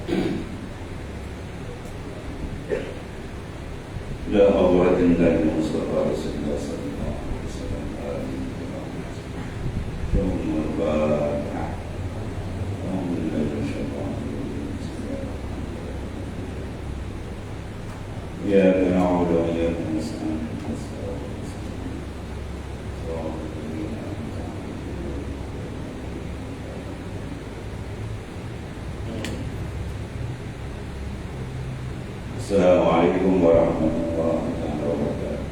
إلى حضرة الله المصطفى رسول الله صلى الله عليه وسلم ثم الفاتحة. أعوذ بالله من الشيطان الرجيم. إياك نعبد وإياك نستعين. Assalamualaikum warahmatullahi wabarakatuh.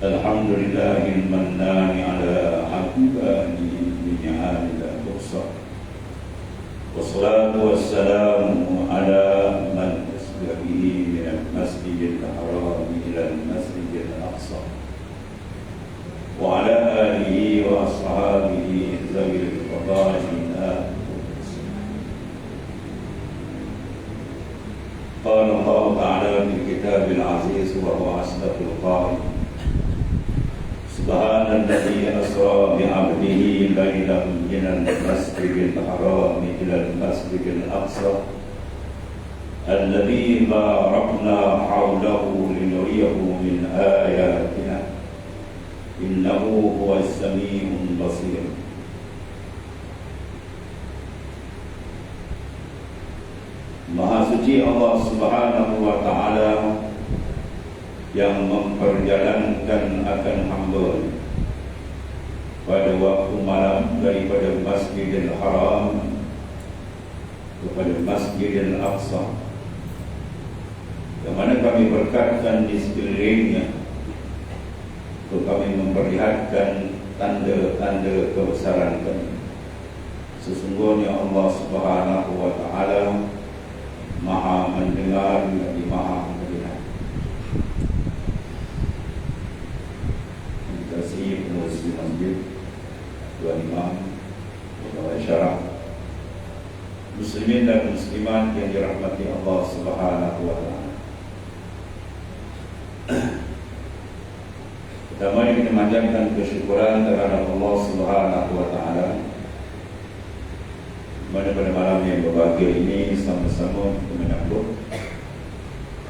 Alhamdulillahil mannani ala habibani bi ni'amil tuhsa. Wassalatu wassalamu ala man asbaha bihi min al-masjidil haram ila al-masjidil aqsa. Wa ala alihi wa ashabihi zawil fadailina. قال الله تعالى في الكتاب العزيز وهو أصدق القائل سبحان الذي أسرى بعبده ليلا من المسجد الحرام إلى المسجد الأقصى الذي باركنا حوله لنريه من آياتنا إنه هو السميع البصير. Maha suci Allah Subhanahu wa Ta'ala yang memperjalankan akan hamba pada waktu malam daripada Masjidil Haram kepada Masjidil Aqsa, yang mana kami berkatkan di sekelilingnya untuk kami memperlihatkan tanda-tanda kebesaran kami. Sesungguhnya Allah Subhanahu wa Ta'ala Maha mendengar lagi Maha melihat. Terima kasih pengurus di masjid, Tuan Imam, Pegawai Syarah, muslimin dan muslimat yang dirahmati Allah Subhanahu wa Ta'ala. Pertama kita manjatkan kesyukuran terhadap Allah Subhanahu wa Ta'ala pada malam yang berbahagia ini sama-sama kita menyambut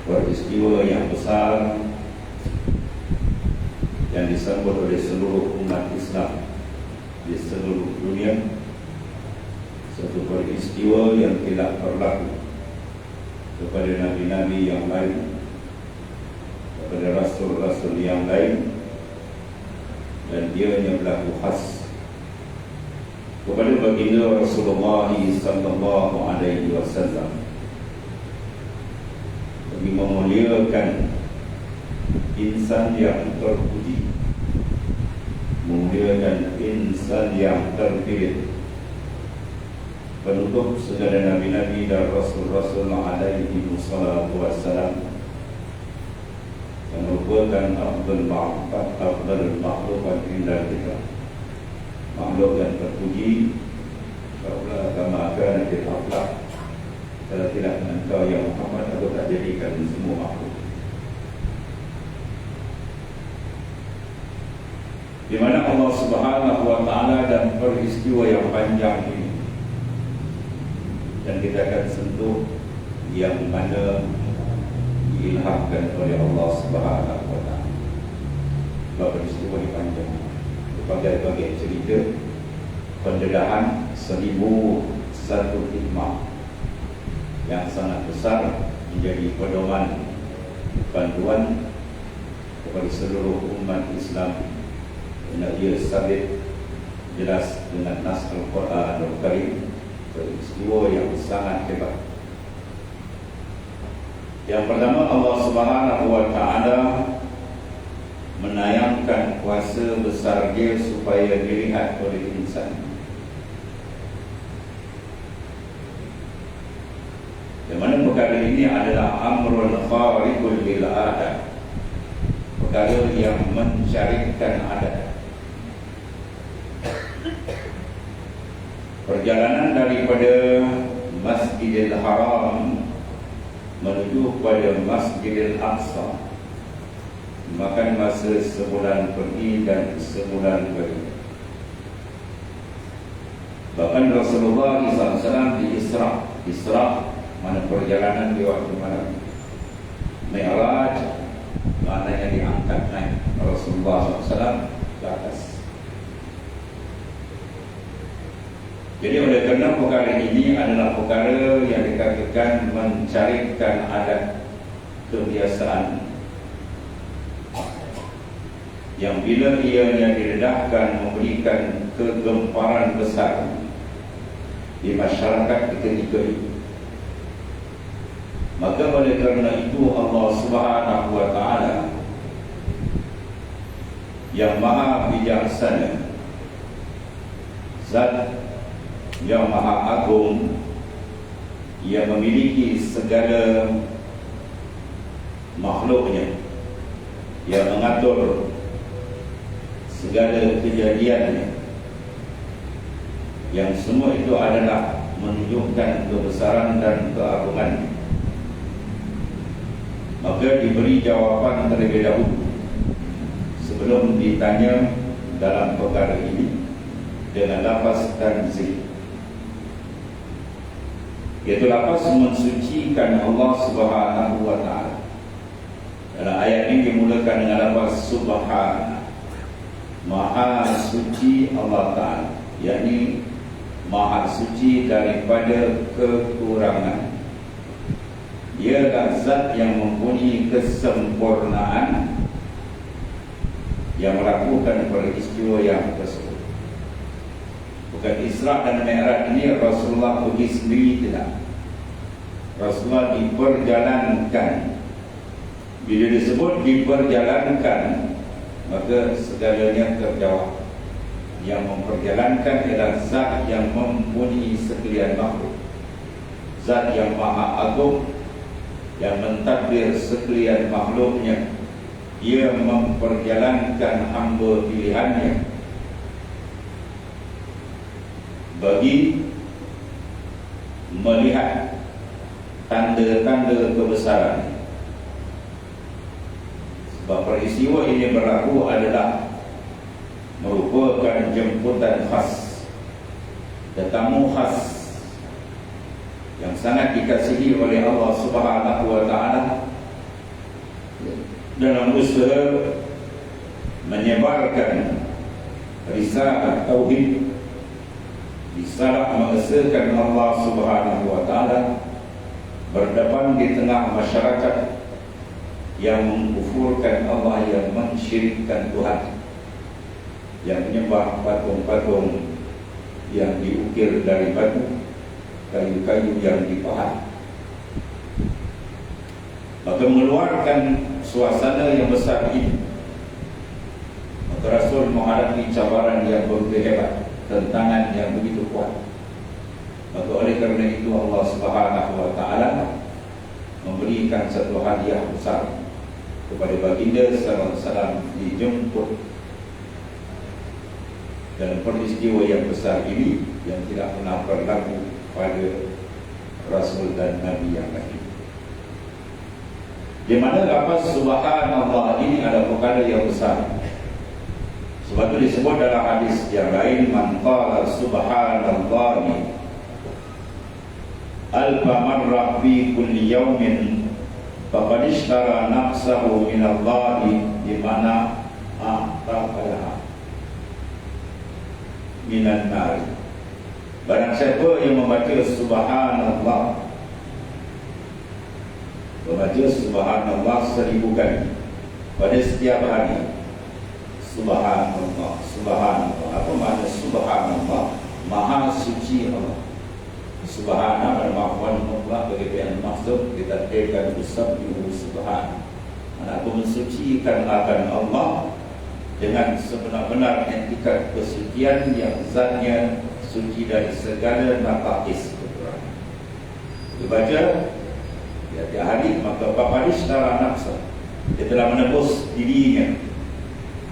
peristiwa yang besar yang disambut oleh seluruh umat Islam di seluruh dunia. Satu peristiwa yang tidak berlaku kepada nabi-nabi yang lain, kepada rasul-rasul yang lain, dan dia yang berlaku khas kepada baginda Rasulullah sallallahu alaihi wasallam, bagi memuliakan insan yang terpuji, memuliakan insan yang terpilih, penutup segala nabi-nabi dan rasul-rasul alaihi wassalatu wassalam, yang merupakan afdal makhlukat indah kita, makhluk yang terpuji. Kama kana fil akhlaq, kalau tidak engkau ya Muhammad, aku tak jadikan semua makhluk. Di mana Allah Subhanahu wa Ta'ala dan peristiwa yang panjang ini, dan kita akan sentuh yang mana diilhamkan oleh Allah Subhanahu wa Ta'ala. Peristiwa yang panjang, berbagai cerita, pendedahan 1001 hikmah yang sangat besar menjadi pedoman panduan kepada seluruh umat Islam, dan ia sabit jelas dengan nas Al-Quran Al-Karim, peristiwa yang sangat hebat. Yang pertama, Allah Subhanahu wa Ta'ala menayangkan kuasa besar dia supaya dilihat oleh insan. Yang mana perkara ini adalah amrul khariqul lil adat, perkara yang mensyariatkan adat. Perjalanan daripada Masjidil Haram menuju pada Masjidil Aqsa makan masa sebulan pergi dan sebulan balik. Bahkan Rasulullah SAW di Isra mana perjalanan di waktu malam. Mi'raj maknanya diangkat naik Rasulullah SAW ke atas. Jadi oleh kerana perkara ini adalah perkara yang dikatakan mencarikan adat kebiasaan yang bila ianya diredahkan memberikan kegemparan besar di masyarakat ketika itu. Maka oleh kerana itu Allah Subhanahu wa Ta'ala yang maha bijaksana, Zat yang maha agung, yang memiliki segala makhluknya, yang mengatur segala kejadiannya, yang semua itu adalah menunjukkan kebesaran dan keagungannya. Maka diberi jawapan terlebih dahulu sebelum ditanya dalam perkara ini dengan lafaz tanzih, iaitu lafaz mensucikan Allah Subhanahu wa Ta'ala. Dalam ayat ini dimulakan dengan lafaz subhana, maha suci Allah Ta'ala, yakni maha suci daripada kekurangan. Dia adalah zat yang mempunyai kesempurnaan yang melakukan peristiwa yang tersebut. Bukan Isra dan Mi'raj ini Rasulullah pergi sendiri, tidak. Rasulullah diperjalankan. Bila disebut diperjalankan, maka segalanya terjawab. Yang memperjalankan adalah zat yang mempunyai sekalian makhluk, zat yang maha agung, yang mentadbir sekalian makhluknya. Dia memperjalankan hamba pilihannya bagi melihat tanda-tanda kebesaran. Sebab peristiwa ini berlaku adalah merupakan jemputan khas, tetamu khas yang sangat dikasihi oleh Allah Subhanahu wa Ta'ala dalam usaha menyebarkan risalah tauhid, risalah mengesahkan Allah Subhanahu wa Ta'ala berdepan di tengah masyarakat yang mengkufurkan Allah, yang mensyirikkan Tuhan, yang menyembah patung-patung yang diukir dari batu, kayu-kayu yang dipahat. Maka mengeluarkan suasana yang besar ini, maka Rasul menghadapi cabaran yang begitu hebat, tentangan yang begitu kuat. Maka oleh kerana itu Allah Subhanahu wa Ta'ala memberikan satu hadiah besar kepada baginda sallallahu alaihi wasallam, dijemput dalam peristiwa yang besar ini yang tidak pernah berlaku pada Rasul dan Nabi yang lain. Di mana lafaz subhanallah ini adalah perkara yang besar. Sebab itu disebut dalam hadis yang lain, man qala subhanallahi alfa marrah fi kulli yawmin faqad ishtara nafsahu minallahi, di mana a'taqaha minan nar. Barang siapa yang membaca subhanallah, membaca subhanallah 1000 kali pada setiap hari. Subhanallah, subhanallah. Apa makna subhanallah? Maha suci Allah. Subhanallah al-mahwan mutlak bagi pihak maksud ditakdirkan usabbihu subhan. Aku mensucikan akan Allah dengan sebenar-benar entikat kesucian yang zatnya suci dari segala naqais kekurangan. Dibaca tiap hari, maka papadish tara nafsa, dia telah menebus dirinya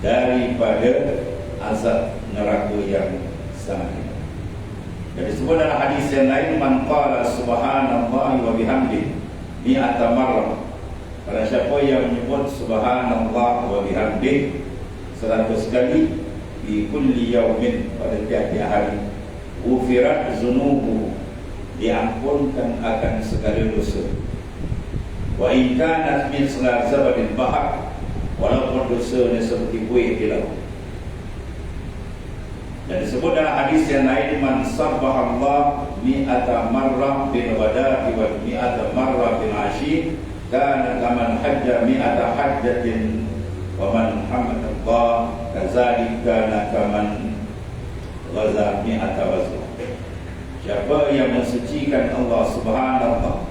daripada azab neraka yang sangat hebat. Jadi disebut dalam hadis yang lain, man qala subhanallahi wa bihamdihi mi'ata marrah. Barang siapa yang menyebut subhanallah wa bihamdihi 100 kali di kulli yaumin, pada tiap-tiap hari, Ghufirat zunubu, diampunkan akan segala dosa. Wa in kanat min salazabadil bahar, walaupun dosanya seperti buih di laut. Dan disebut dalam hadis yang lain, man sabbahallah mi'ata marrah bil ghadati wa mi'ata marrah bil ashi kana kaman hajja mi'ata hajjatin wa man hamadallah kadzalika kana kaman ghaza mi'ata ghazwah. Siapa yang mensucikan Allah subhanallah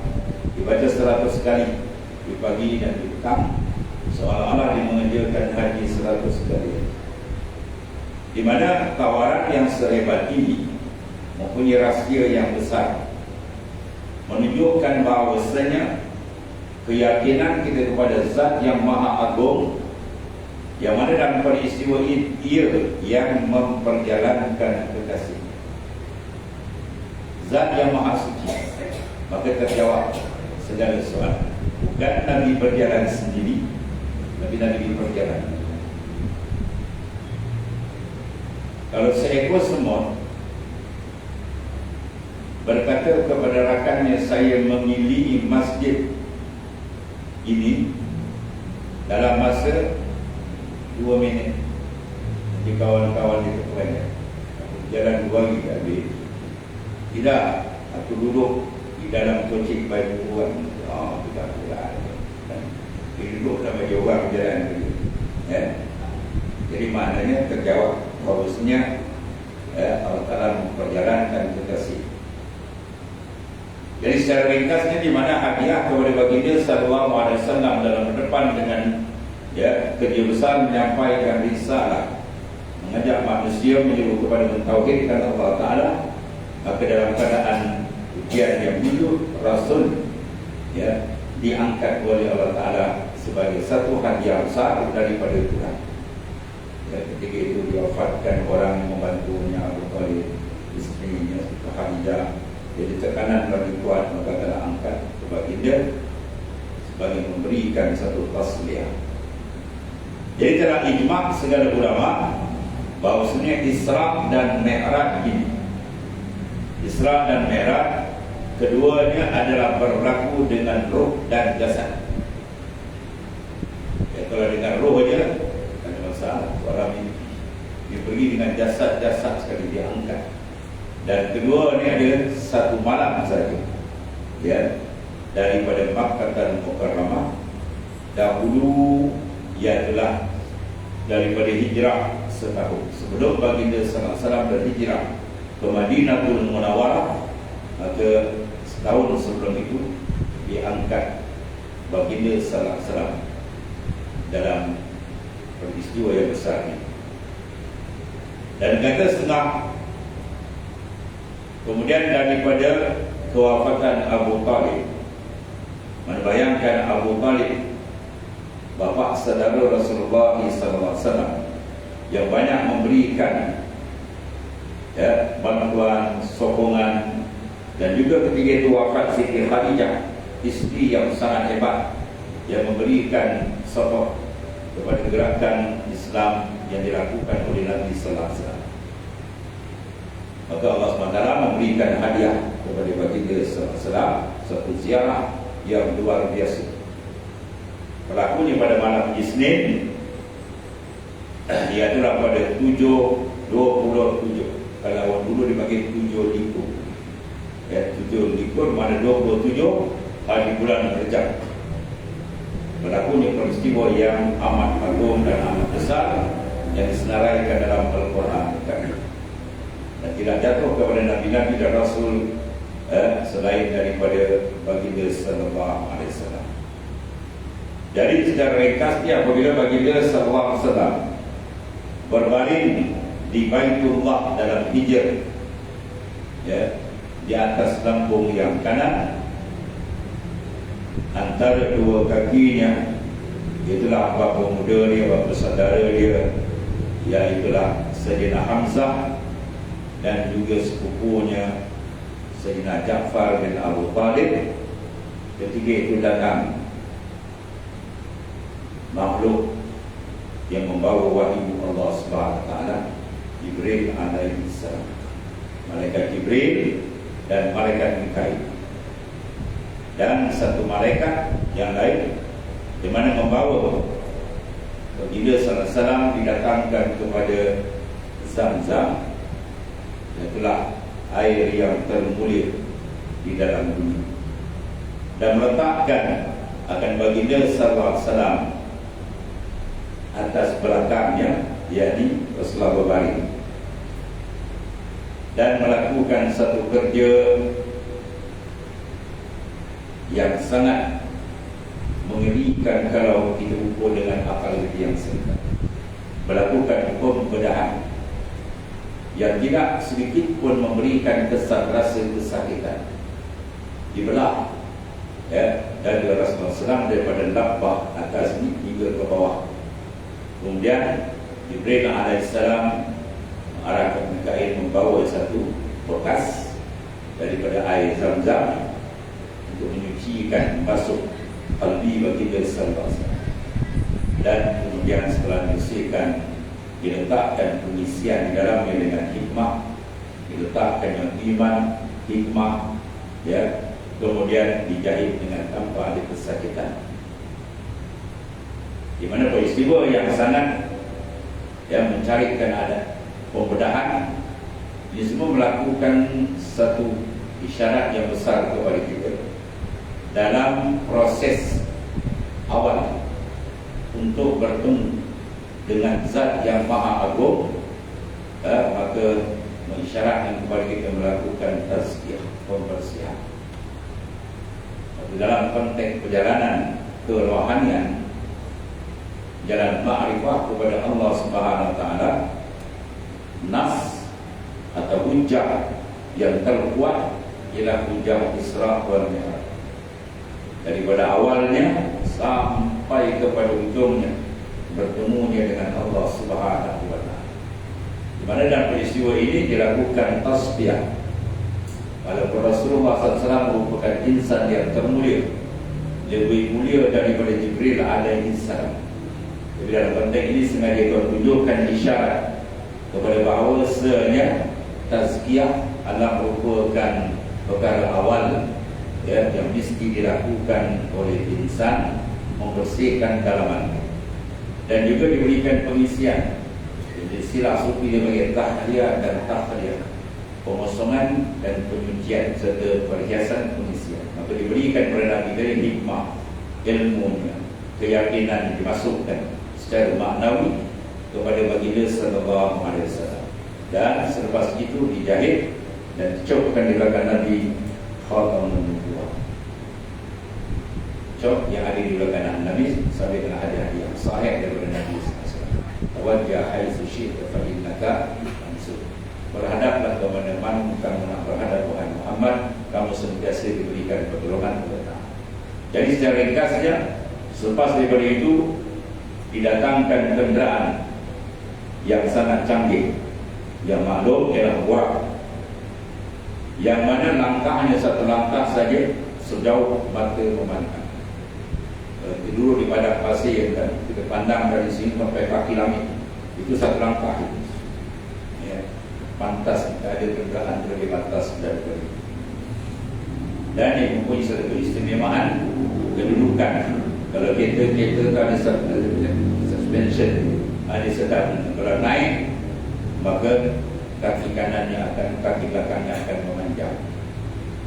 dibaca 100 kali di pagi dan di petang, seolah-olah dia mengerjakan haji 100 kali. Di mana tawaran yang sehebat ini mempunyai rahsia yang besar, menunjukkan bahawasanya keyakinan kita kepada Zat yang Maha Agung, yang mana dalam peristiwa ia yang memperjalankan kekasih, Zat yang Maha Suci, maka terjawab segala soalan. Bukan Nabi berjalan sendiri, tapi Nabi berjalan. Kalau seekor semut berkata kepada rakannya, saya memilih masjid ini dalam masa 2 minit, jadi kawan-kawan itu kepada jalan 2 lagi tak habis. Tidak, aku duduk di dalam kocik baju orang. Tidak pula. Dia duduk dalam baju orang berjalan dulu. Jadi maknanya terjawab bahawasanya Allah Ta'ala memperjalankan kekasih. Jadi secara ringkasnya, di mana hadiah kepada baginda sallallahu alaihi wasallam dalam berdepan dengan kerja besar menyampaikan risalah, mengajak manusia menyuruh kepada mentauhidkan Allah Ta'ala, maka dalam keadaan ujian yang hidup, Rasul diangkat oleh Allah Ta'ala sebagai satu hadiah besar daripada Tuhan. Ketika itu diwafatkan orang yang membantunya, Abu Talib, istrinya, Khadidah. Jadi tekanan bagi Tuhan, maka telah angkat kepada dia sebagai memberikan satu tasliyah. Jadi telah ijma' segala ulama bahawasanya Isra dan Mi'raj ini, Isra dan Mi'raj keduanya adalah berlaku dengan roh dan jasad. Kalau dengan roh saja tak ada masalah, orang ini dia pergi dengan jasad-jasad sekali diangkat. Dan kedua ni ada satu malam saja, daripada Makkah dan Mukarramah. Dahulu ia adalah daripada hijrah setahun sebelum baginda sallallahu alaihi wasallam berhijrah ke Madinatul Munawwarah, maka setahun sebelum itu diangkat baginda sallallahu alaihi wasallam dalam peristiwa yang besar ini. Dan kata setengah kemudian daripada kewafatan Abu Talib, bayangkan Abu Talib, bapa saudara Rasulullah SAW, yang banyak memberikan bantuan, sokongan, dan juga ketika itu wafat Siti Khadijah, isteri yang sangat hebat, yang memberikan support kepada gerakan Islam yang dilakukan oleh Nabi Sallallahu Alaihi Wasallam. Maka Allah SWT memberikan hadiah kepada baginda sallallahu alaihi wasallam satu ziarah yang luar biasa. Berlakunya pada malam Isnin, dia adalah pada 7/27. Kalau awal dulu dibagi 7 likur, 7 likur mana 27 hari bulan Rejab. Berlakunya peristiwa yang amat agung dan amat besar yang disenaraikan dalam Al-Quran. Dan tidak jatuh kepada Nabi-Nabi dan Rasul selain daripada baginda sallallahu alaihi wasallam. Jadi secara ringkasnya, apabila baginda sallallahu alaihi wasallam berbaring di Baitullah dalam hijr, di atas lambung yang kanan, antara dua kakinya, itulah bapa muda dia, bapa saudara dia, iaitulah Sayyidina Hamzah, dan juga sepupunya Sayyidina Ja'far bin Abu Talib. Ketika itu datang makhluk yang membawa wahyu Allah Subhanahu wa taala, Jibril alaihi salam. malaikat Jibril dan malaikat Mikail, dan satu malaikat yang lain di mana membawa baginda sallallahu alaihi wasallam didatangkan kepada Zam-Zam, itulah air yang termulia di dalam dunia, dan meletakkan akan baginda sallallahu alaihi wasallam atas belakangnya, yakni Rasulullah berbaring, dan melakukan satu kerja yang sangat mengerikan kalau kita ukur dengan akal yang singkat. Melakukan pembedahan yang tidak sedikit pun memberikan kesan rasa kesakitan. Dibelah dari Rasulullah SAW daripada lampah atas ini hingga ke bawah. Kemudian Jibril alaihissalam mengarahkan Mikail membawa satu bekas daripada air Zam-Zam untuk menyucikan masuk qalbi baginda sallallahu alaihi wasallam, dan kemudian setelah dibersihkan diletakkan pengisian di dalamnya dengan hikmah, diletakkan dengan iman, hikmah, kemudian dijahit dengan tanpa ada kesakitan. Di mana peristiwa yang sangat mencarikan ada pembedahan, ini semua melakukan satu isyarat yang besar kepada kita dalam proses awal untuk bertemu dengan zat yang maha agung, maka mengisyaratkan kepada kita melakukan tazkiyah, pembersihan. Dalam konteks perjalanan kerohanian, jalan ma'rifah kepada Allah Subhanahu wa taala, nas atau hujah yang terkuat ialah hujah Isra wal Mi'raj. Daripada awalnya sampai kepada ujungnya bertemunya dengan Allah Subhanahu wa taala. Di mana dalam peristiwa ini dilakukan tasbih. Walaupun Rasulullah SAW merupakan insan yang termulia, lebih mulia daripada Jibril alaihi salam. Jadi dalam konteks ini sengaja menunjukkan isyarat kepada bahawasanya tazkiyah adalah merupakan perkara awal yang mesti dilakukan oleh insan, membersihkan dalaman, dan juga diberikan pengisian. Jadi istilah sufi dia bagi tahliyah dan tahliyah, pengosongan dan penyucian serta perhiasan pengisian. Maka diberikan kepada Nabi dari hikmah, ilmunya, keyakinan dimasukkan secara maknawi kepada baginda sallallahu alaihi wasallam, dan selepas itu dijahit dan dicopkan di belakang Nabi khatamun nubuwah. Cop yang ada di belakang Nabi sampai dengan ada yang sahih daripada Nabi sallallahu alaihi wasallam. Tawajjah haitsu syi'ta fa innaka mansur. Berhadaplah ke mana-mana kamu nak berhadap Tuhan Muhammad, kamu sentiasa diberikan pertolongan kepada. Jadi secara ringkasnya, selepas daripada itu didatangkan kenderaan yang sangat canggih, yang maklum ialah burak, yang mana langkahnya satu langkah saja sejauh mata memandang. Dulu di padang pasir dan kita pandang dari sini sampai kaki langit, itu satu langkah itu. Pantas kita ada kenderaan lebih pantas daripada itu. Dan yang mempunyai satu keistimewaan kedudukan. Kalau kereta itu ada suspension, ada sedang. Kalau naik, maka kaki kanannya kaki belakangnya akan memanjang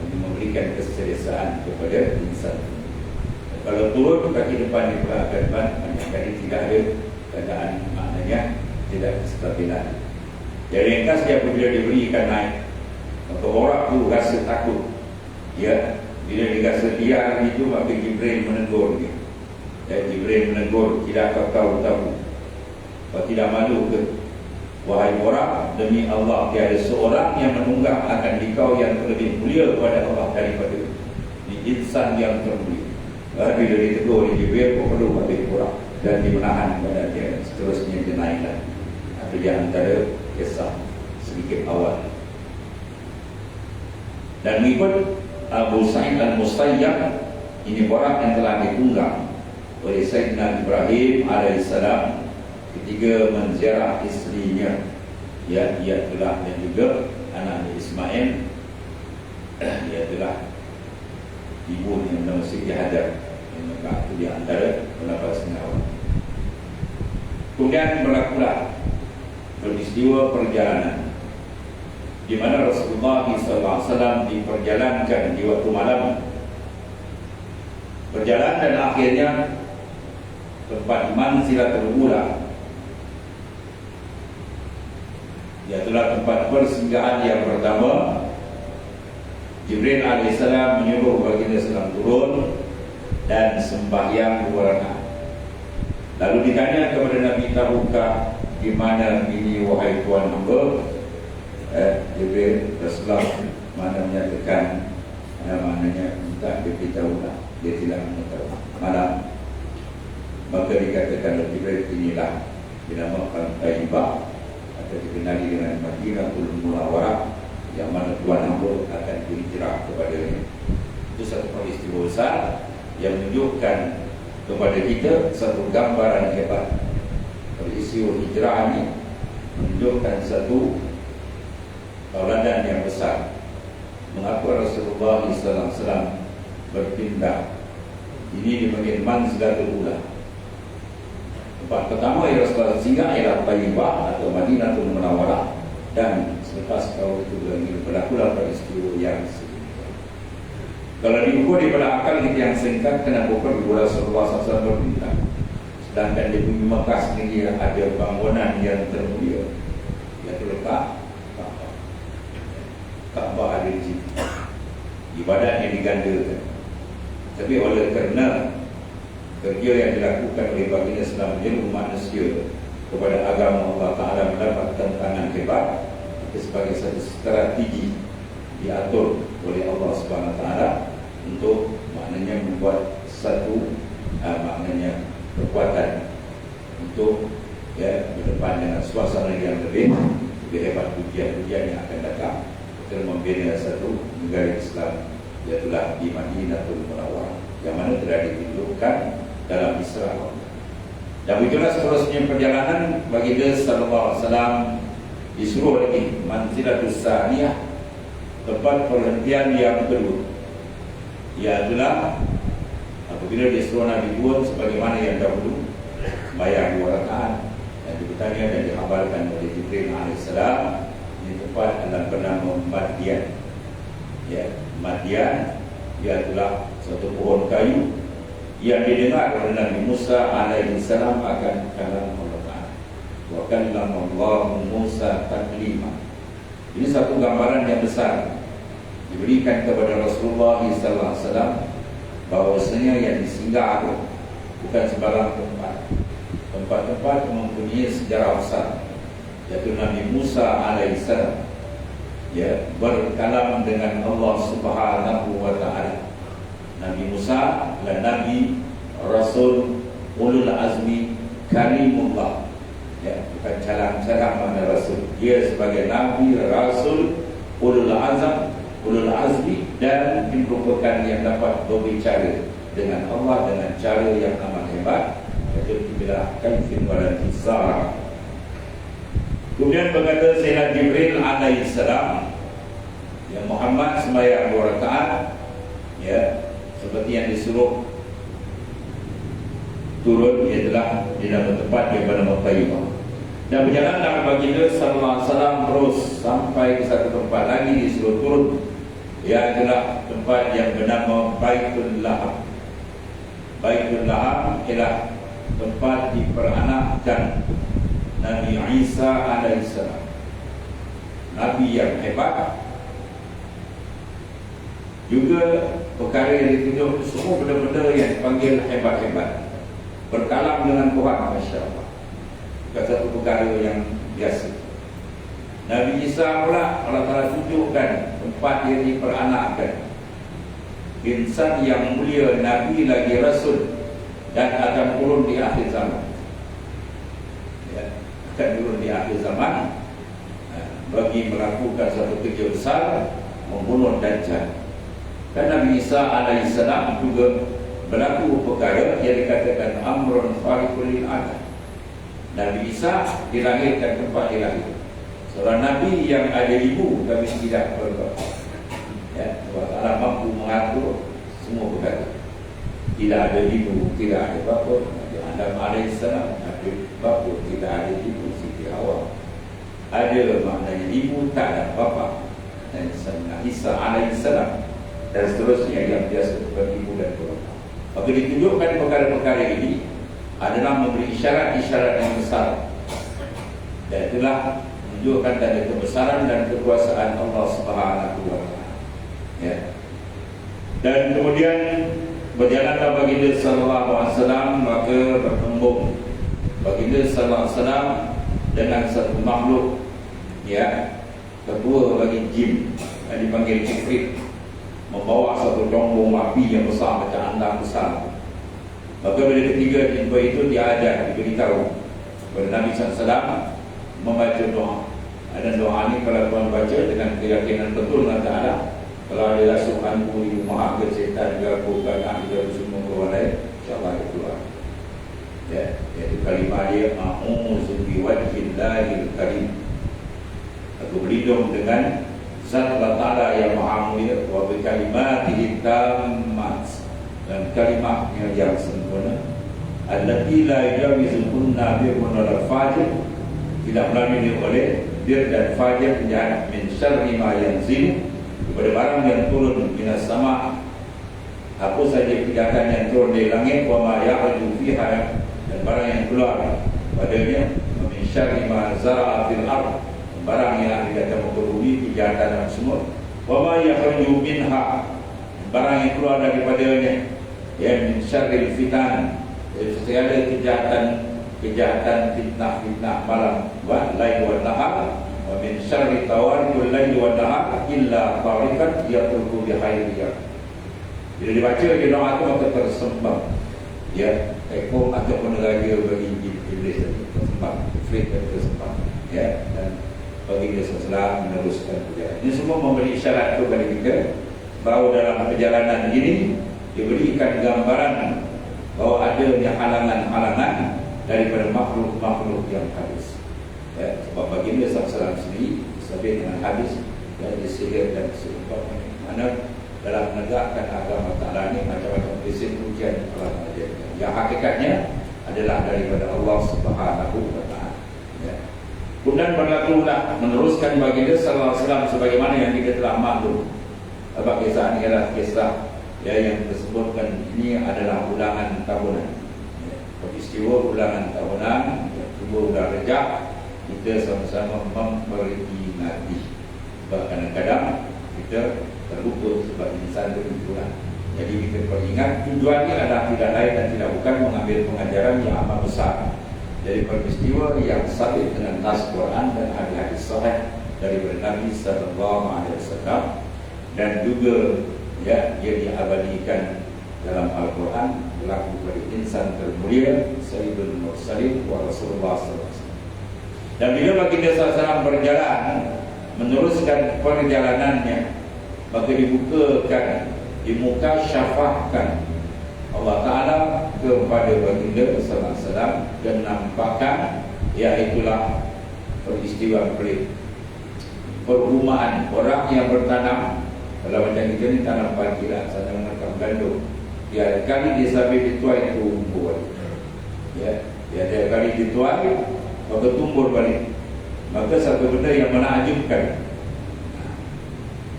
untuk memberikan keselesaan kepada insan. Kalau turun, kaki depan di belakang depan, jadi tidak ada keadaan, maknanya tidak kestabilan. Jadi ringkas dia apabila diberikan naik, maka orang tu rasa takut. Bila dirasa liar itu, maka Jibril menegur dia. Dan Jibril menegur, tidak kau tahu, kau tidak malu ke? Wahai orang, demi Allah tiada seorang yang menunggak akan dikau yang lebih mulia kepada Allah daripada di insan yang termulia. Bila ditegur di Jibril, kau perlu habis orang dan dimenahan kepada dia. Seterusnya dia naiklah. Itu di antara kisah sedikit awal. Dan mengikut Abu Sa'id al-Musayyab, ini orang yang telah ditunggang oleh Sayyidina Ibrahim alaihissalam ketika menziarah isterinya, ia telah dan juga anaknya Ismail. Ismail, dia adalah ibu yang bernama Siti Hajar, yang maka itu di antara pendapat sengawan. Kemudian berlakulah peristiwa perjalanan di mana Rasulullah SAW diperjalankan di waktu malam, berjalan dan akhirnya tempat manzilatul ula, iaitulah tempat persinggahan yang pertama. Jibril alaihissalam menyuruh baginda sedang turun dan sembahyang 2 rakaat. Lalu ditanya kepada Nabi Tabuka, di mana ini wahai Tuhan hamba? Jibril Rasulullah mana menyatakan, maknanya minta dia beritahulah, dia tidak mengetahui malam. Maka dikatakan oleh Jibril, inilah dinamakan Taibah atau dikenali dengan Madinatul Munawwarah, yang mana Tuhan hamba akan berhijrah kepadanya. Itu satu peristiwa besar yang menunjukkan kepada kita satu gambaran hebat. Peristiwa hijrah ini menunjukkan satu tauladan yang besar. Mengapa Rasulullah SAW berpindah? Ini di bagian manzilatul ula. Tempat pertama yang Rasulullah singgah ialah Taibah atau Madinatul Munawwarah, dan selepas kau itu berlakulah peristiwa yang sedemikian. Kalau diukur daripada akal kita yang singkat, kenapa perlu Rasulullah SAW berpindah? Sedangkan di bumi Mekah sendiri ada bangunan yang termulia, iaitu letak Kaabah ada di situ. Ibadat yang digandakan. Tapi oleh kerana kerja yang dilakukan oleh baginda selama menyeru manusia kepada agama Allah Ta'ala mendapat tantangan hebat, itu sebagai satu strategi diatur oleh Allah Subhanahu Wa Ta'ala untuk maknanya membuat satu maknanya kekuatan untuk berdepan dengan suasana yang lebih hebat ujian-ujian yang akan datang dan membina satu negara Islam, iaitulah di Madinatul Munawwarah, yang mana telah ditunjukkan dalam Isra. Dan begitulah seterusnya perjalanan baginda sallallahu alaihi wasallam disuruh lagi manzilatus saniyah, tempat perhentian yang kedua, iaitulah apabila disuruh Nabi buat sebagaimana yang dahulu, bayar 2 rakaat, dan dibetanya dan dihabarkan oleh Jibril alaihissalam. Ini tempat adalah bernama Madian. Ya, Madian iaitulah suatu pohon kayu yang didengar oleh Nabi Musa alaihissalam akan kalam Allah Ta'ala. Wa kallama Allah Musa taklima. Ini satu gambaran yang besar diberikan kepada Rasulullah SAW, bahawasanya yang disinggah bukan sembarang tempat. Tempat-tempat mempunyai sejarah besar, yaitu Nabi Musa alaihissalam berkalam dengan Allah Subhanahu Wa Ta'ala. Nabi Musa adalah Nabi Rasul Ulul Azmi Karimullah, bukan calang-calang mana Rasul. Dia sebagai Nabi Rasul Ulul Azmi, dan merupakan yang dapat berbicara dengan Allah dengan cara yang amat hebat, yaitu dibilahkan firman Izara. Kemudian berkata Sayyidina Jibril alaihissalam, yang Muhammad sembahyang 2 rakaat, seperti yang disuruh turun, ialah di dalam tempat yang bernama Taibah. Dan berjalan dalam baginda sallallahu alaihi wasallam terus sampai ke satu tempat lagi disuruh turun, ialah tempat yang bernama Baitul Laham. Baitul Laham ialah tempat diperanakkan Nabi Isa alaihissalam, Nabi yang hebat. Juga perkara yang ditunjuk semua benda-benda yang dipanggil hebat-hebat, berkalam dengan Tuhan, Masya Allah, bukan satu perkara yang biasa. Nabi Isa pula Allah Ta'ala tunjukkan tempat dia diperanakkan, insan yang mulia, Nabi lagi Rasul, dan akan turun di akhir zaman. Akan turun di akhir zaman bagi melakukan satu kerja besar, membunuh Dajjal. Dan Nabi Isa alaihissalam juga berlaku perkara yang dikatakan amrun fariqul lil adat. Nabi Isa dilahirkan tempat dia lahir, Seorang Nabi yang ada ibu tapi tidak berdoa. Ya, Allah Ta'ala mampu mengatur semua perkara. Tidak ada ibu, tidak ada bapa. Adam alaihissalam ada bapa, tidak ada ibu, Siti Hawa. Ada maknanya ibu, tak ada bapa. Dan Isa alaihissalam dan seterusnya yang biasa beribu dan bapa. Maka ditunjukkan perkara-perkara ini adalah memberi isyarat-isyarat yang besar. Dan itulah menunjukkan tanda kebesaran dan kekuasaan Allah Subhanahu wa Ta'ala. Ya. Dan kemudian berjalanlah baginda sallallahu alaihi wasallam, maka bertembung baginda sallallahu alaihi wasallam dengan satu makhluk, ya, ketua bagi jin yang dipanggil Ifrit, membawa satu rombong api yang besar macam andang besar. Maka bila ketiga jumpa itu diajar, diberitahu kepada Nabi SAW membaca doa. Dan doa ini kalau tuan baca dengan keyakinan betul dengan Ta'ala, kalau ada rasukanku ibu maha ke setan gaku gagak juga semua berwalai, insyaAllah itu keluar. Ya, iaitu kalimah dia a'udzu biwajhillahil karim. Aku berlindung dengan Zat Allah Ta'ala yang maha mulia, wa bi kalimatihi tammat, dan kalimatnya yang sempurna, allati la yajuzukunna birrun wal fajir, tidak melalui oleh bir dan fajir, penjahat, min syarri ma yanzil, kepada barang yang turun minas sama, apa saja kejahatan yang turun dari langit, wa ma ya'ruju fiha, dan barang yang keluar padanya, min syarri ma zara'a fil ardh, barang yang ada muka bumi, kejahatan dan semua, wa ma yakhruju minha, barang yang keluar daripadanya, ya, min syarril fitan, segala kejahatan fitnah malam wa lail wa nahar, wa min syarri tawarikul lail wa nahar illa tariqan yatruku bi khairiyah. Bila dibaca di doa itu maka tersembang, ya, ekor ataupun raja bagi iblis tersembang, Ifrit tersembang, ya, dan bagi dia setelah meneruskan perjalanan. Ini semua memberi isyarat kepada kita bahawa dalam perjalanan ini diberikan gambaran bahawa adanya halangan-halangan daripada makhluk-makhluk yang habis. Ya, sebab baginda SAW sendiri sabit dengan habis dan disihir dan seumpamanya. Mana dalam menegakkan agama Ta'ala ini macam-macam prinsip ujian Allah mengajarkan. Yang hakikatnya adalah daripada Allah Subhanahu wa Ta'ala. Ya. Kemudian berlakulah meneruskan baginda sallallahu alaihi wasallam sebagaimana yang kita telah maklum. Sebab kisah ini adalah kisah, ya, yang disebutkan ini adalah ulangan tahunan. Ya, peristiwa ulangan tahunan, ya, tiba bulan Rejab, kita sama-sama memperingati. Sebab kadang-kadang kita terlupa sebab insan itu itulah. Jadi kita peringat, tujuannya adalah tidak lain dan tidak bukan mengambil pengajaran yang amat besar dari peristiwa yang sabit dengan nas Quran dan hadis sahih daripada Nabi sallallahu alaihi wasallam, dan juga, ya, dia diabadikan dalam Al-Quran berlaku pada insan termulia Sayyidul Mursalin wa Rasulullah sallallahu alaihi wasallam. Dan bila baginda sallallahu alaihi wasallam berjalan meneruskan perjalanannya, maka dibukakan, dimukasyafahkan Allah Ta'ala kepada baginda sallallahu alaihi wasallam dan nampakkan, iaitulah peristiwa pelik perumahan orang yang bertanam. Kalau macam kita ni tanam padi lah, sana menangkap gandum, dia kali dia sampai dituai tumbuh, ya, dia ada kali dituai maka tumbuh balik. Maka satu benda yang menakjubkan,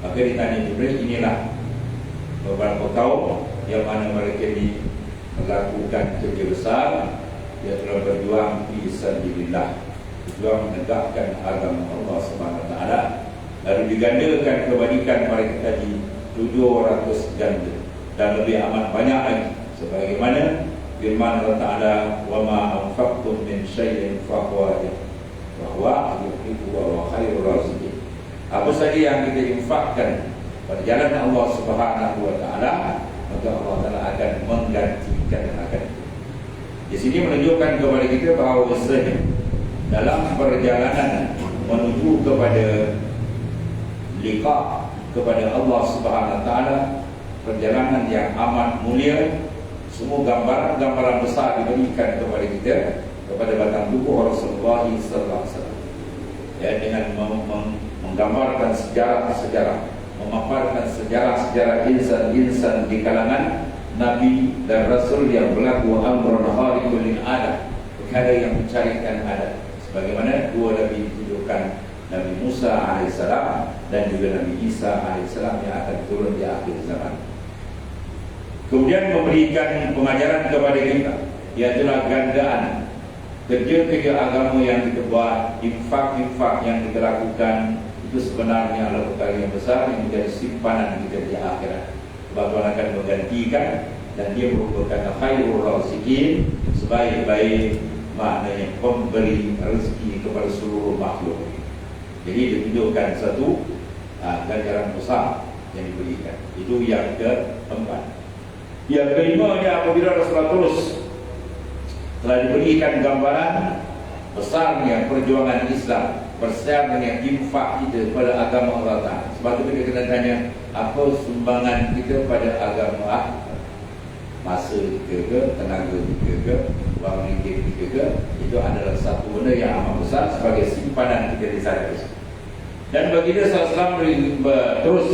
maka ditanya Jibril, inilah beberapa kaum yang mana mereka ini melakukan kerja besar, dia telah berjuang fi sabilillah, berjuang menegakkan agama Allah Subhanahu wa Ta'ala, lalu digandakan kebaikan mereka tadi 700 ganda dan lebih amat banyak lagi, sebagaimana firman Allah Ta'ala, wa ma anfaqtum min syai'in fahuwa yuhibbu wa khairur raziqin. Apa saja yang kita infakkan pada jalan Allah Subhanahu wa Ta'ala, maka Allah Ta'ala akan menggantikan akan. Di sini menunjukkan kepada kita bahawa sebenarnya dalam perjalanan menuju kepada liqa kepada Allah Subhanahu wa Ta'ala, perjalanan yang amat mulia, semua gambaran-gambaran besar diberikan kepada kita kepada batang tubuh Rasulullah sallallahu alaihi wasallam. ya, dengan menggambarkan sejarah-sejarah, memaparkan sejarah-sejarah insan-insan di kalangan Nabi dan Rasul yang berlaku amrun khariqun lil adat, perkara yang mencarikan adat, sebagaimana dua Nabi ditunjukkan, Nabi Musa alaihissalam dan juga Nabi Isa alaihissalam yang akan turun di akhir zaman. Kemudian memberikan pengajaran kepada kita, iaitulah gandaan kerja-kerja agama yang kita buat, infak-infak yang kita lakukan, itu sebenarnya adalah perkara yang besar yang menjadi simpanan kita di akhirat. Sebab Tuhan akan menggantikan, dan dia merupakan khairul raziqin, sebaik-baik maknanya pemberi rezeki kepada seluruh makhluk. Jadi ditunjukkan satu ganjaran besar yang diberikan. Itu yang keempat. Yang kelima, apabila Rasulullah terus telah diberikan gambaran besarnya perjuangan Islam, besarnya infak kita pada agama Allah Ta'ala. Sebab itu kita kena tanya, apa sumbangan kita pada agama? Masa kita ke, tenaga kita ke, wang ringgit kita ke, itu adalah satu benda yang amat besar sebagai simpanan kita di sana. Dan baginda SAW terus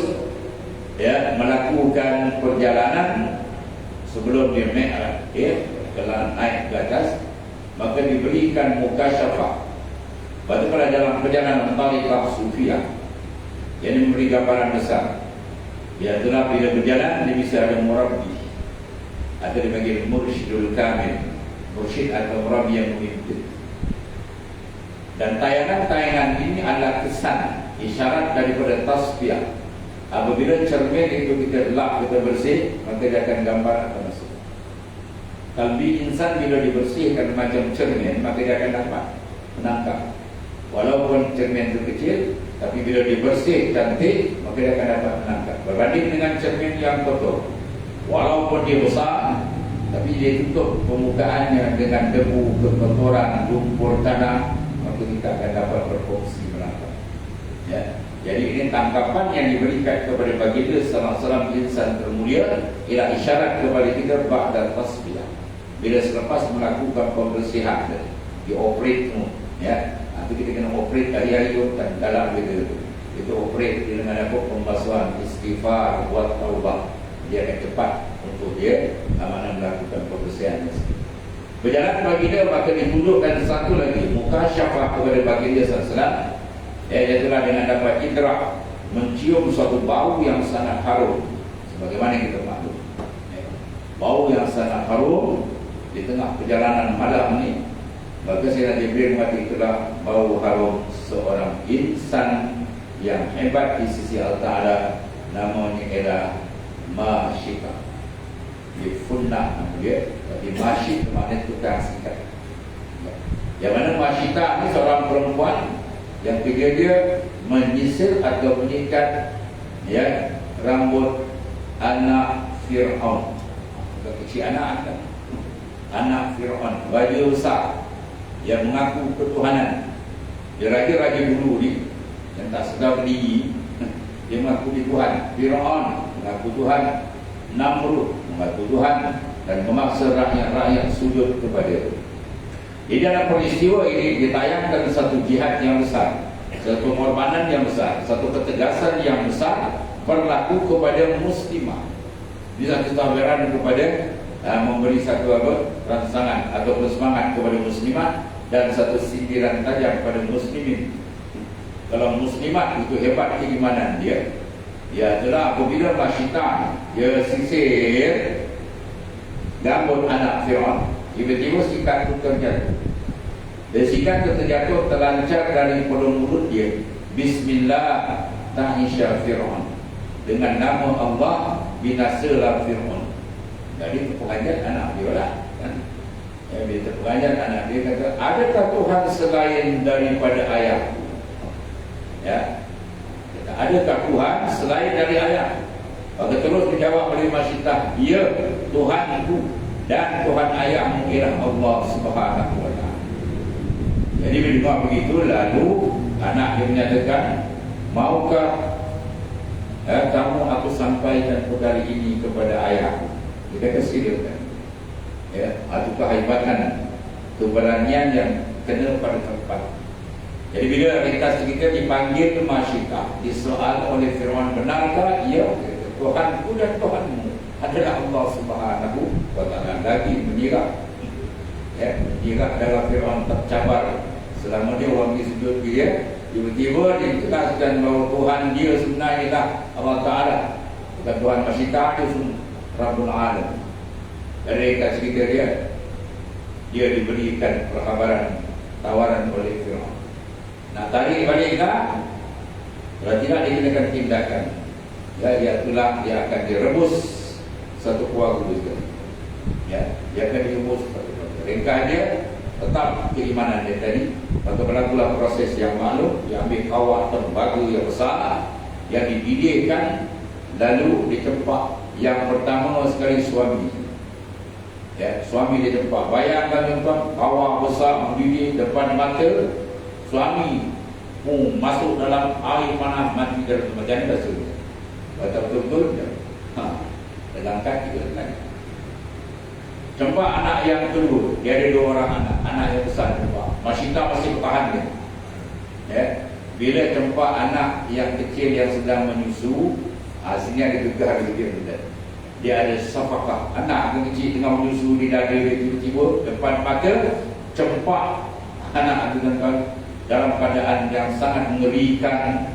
melakukan perjalanan sebelum dia naik ke atas, maka diberikan mukasyafah. Pada dalam perjalanan tariqah sufiyah, yang memberi gambaran besar, iaitulah bila berjalan dia bisa ada murabbi, atau dipanggil mursyidul kamil, mursyid atau murabbi yang memimpin. Dan tayangan-tayangan ini adalah kesan, isyarat daripada tasbiyah. Apabila cermin itu kita lap, kita bersih, maka dia akan gambar akan masuk. Kalbi insan bila dibersihkan macam cermin, maka dia akan dapat menangkap. Walaupun cermin itu kecil, tapi bila dibersih cantik, maka dia akan dapat menangkap. Berbanding dengan cermin yang kotor, walaupun dia besar, tapi dia tutup permukaannya dengan debu, kekotoran, lumpur tanah, maka kita akan dapat berfungsi menangkap. Ya. Jadi ini tangkapan yang diberikan kepada baginda sallallahu insan termulia, ialah isyarat kepada kita ba'da tasbiyah. Bila selepas melakukan pembersihan, dioperate semua, ya. Itu kita kena operate hari-hari dan dalam itu operate dengan apa? Pembasuhan, istighfar, buat taubah. Dia akan cepat untuk dia amanah melakukan pembersihan. Berjalan baginda, maka ditunjukkan satu lagi mukasyafah kepada baginda sallallahu. Iaitulah dengan dapat idrak, mencium suatu bau yang sangat harum. Sebagaimana kita maklum, bau yang sangat harum di tengah perjalanan malam ini, maka Sayyidina Jibril mengatakan itulah bau harum seorang insan yang hebat di sisi Allah Ta'ala, namanya ialah Masyita. Dia funnah nama dia, tapi Masyit maknanya tukang sikat. Yang mana Masyita ini seorang perempuan yang kerja dia menyisir atau menyikat rambut anak Fir'aun. Kecil anak Fir'aun, raja besar yang mengaku ketuhanan. Dia raja-raja dulu ni yang tak sedar berdiri, dia mengaku Tuhan. Fir'aun mengaku Tuhan, Namrud mengaku Tuhan, dan memaksa rakyat-rakyat sujud kepada dia. Di dalam peristiwa ini ditayangkan satu jihad yang besar, satu pengorbanan yang besar, satu ketegasan yang besar berlaku kepada muslimah. Di satu tawaran kepada memberi satu rangsangan atau semangat kepada muslimah, dan satu sindiran tajam kepada muslimin. Kalau muslimat itu hebat keimanan dia, adalah apabila Masyita dia sisir rambut anak Fir'aun, tiba-tiba sikat itu terjatuh. Dan sikat itu terjatuh terlancar dari mulut dia. Bismillah ta'isha Fir'aun. Dengan nama Allah binasalah Fir'aun. Jadi itu pengajian anak dia lah, kan? Bila pengajian anak dia kata, adakah Tuhan selain daripada ayahku? Ya, adakah Tuhan selain dari ayah? Maka terus dijawab oleh Masyitah, ya, Tuhanku dan Tuhan ayahmu ialah Allah Subhanahu wa ta'ala. Jadi bila begitu, lalu anak dia menyatakan, maukah kamu aku sampaikan perkara ini kepada ayahku? Dia kata silakan. Ya, itu kehebatan, keberanian yang kena pada tempat. Jadi bila ringkas kita dipanggil Masyitah, disoal oleh Fir'aun, benarkah? Ya, Tuhanku dan Tuhanmu adalah Allah Subhanahu wa Ta'ala. Lagi menyirak, ya, menyirak dalam Fir'aun tercabar selama dia orang di sujud dia. Tiba-tiba dia jelaskan bahawa Tuhan dia sebenarnya lah Allah Ta'ala, bukan Tuhan Masyitah, dia semua Rabbul Alam. Dari ringkas cerita dia diberikan perkhabaran, tawaran oleh Fir'aun. Nak tarik balik tak? Kalau tidak, dia kenakan tindakan. Ya, itulah dia akan direbus satu keluarga juga. Ya, dia akan direbus. Ringkas dia tetap keimanan dia tadi. Lepas berlakulah proses yang maklum. Dia ambil kawah tembaga yang besar yang dididihkan, lalu ditempat yang pertama sekali suami. Ya, suami ditempat. Bayangkan tuan, kawah besar mendidih depan mata suami, masuk dalam air panas, mati dalam macam ni rasanya. Betul-betul dalam kaki kan. Tempat anak yang kedua, dia ada 2 orang anak yang besar tempat. Masyitah masih bertahan dia. Ya, bila tempat anak yang kecil yang sedang menyusu, sini ada gegah dia. Dia ada safakah, anak yang kecil tengah menyusu di dada dia, tiba-tiba depan mata cempak anak dengan dalam keadaan yang sangat mengerikan,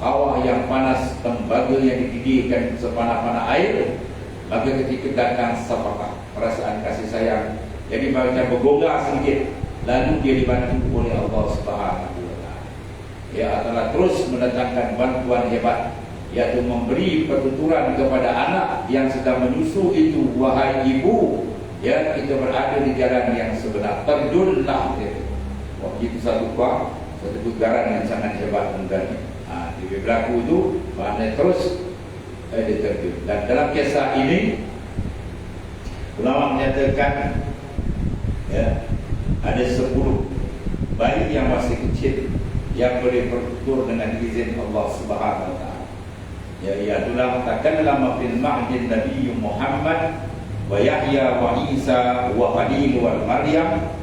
kawah yang panas, tembaga yang dididihkan sepanas-panas air. Maka ketika datang safakah, perasaan kasih sayang, jadi macam bergogah sedikit, lalu dia dibantu oleh Allah Subhanahu wa Ta'ala. Dia telah terus mendatangkan bantuan hebat, iaitu memberi pertuturan kepada anak yang sedang menyusu itu. Wahai ibu, ya, kita berada di jalan yang sebenar, terjunlah dia. Itu satu kegaran yang sangat hebat dan dia berlaku itu maknanya terus dia terjun. Dan dalam kisah ini ulama menyatakan, ya, ada 10 bayi yang masih kecil yang boleh bertutur dengan izin Allah Subhanahu wa Ta'ala. Ya, itulah takallama fil mahdi Nabi Muhammad wa Yahya wa Isa wa Khalil wa Maryam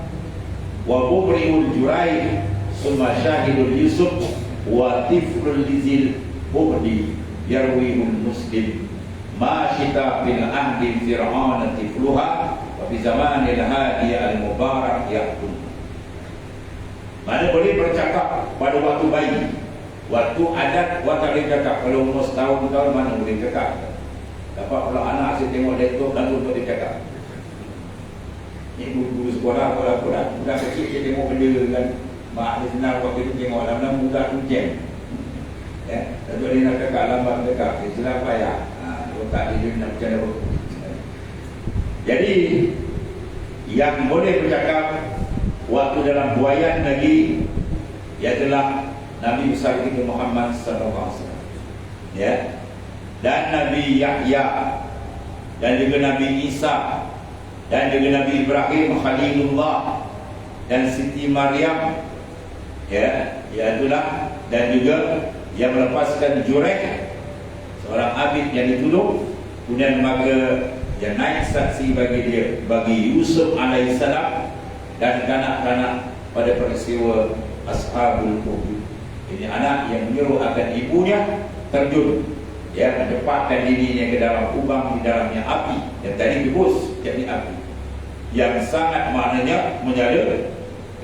wa Bubriul Juraih summa Syahidul Yusuf wa Tifrul Lizil Buhdi yarwihul Muslim ma syita fil ahdi Fir'aun tifluha wa fi zamanil hadi al-mubarak yahkum. Mana boleh bercakap pada waktu bayi, waktu adat tak boleh cakap. Kalau umur setahun mana boleh cakap. Dapat pula anak asyik tengok laptop lalu boleh cakap. Ini guru sekolah budak kecil dia tengok benda kan, mak dia senang waktu itu tengok dalam budak tu jam. Ya, kalau dia nak cakap lambat cakap, dia silap payah. Tak dia nak bercanda. Jadi yang boleh bercakap waktu dalam buayan lagi ialah Nabi besar kita Muhammad sallallahu alaihi wasallam. Ya. Dan Nabi Yahya, dan juga Nabi Isa, dan juga Nabi Ibrahim Khalilullah, dan Siti Maryam, ya, itulah, dan juga yang melepaskan Jurek, seorang abid yang dituduh, kemudian maka yang naik saksi bagi dia, bagi Yusuf alaihissalam dan kanak-kanak pada peristiwa Ashabul Ukhdud. Ini anak yang menyuruh akan ibunya terjun, ya, menempatkan dirinya ke dalam kubang di dalamnya api yang tadi dibus jadi api yang sangat maknanya menyala.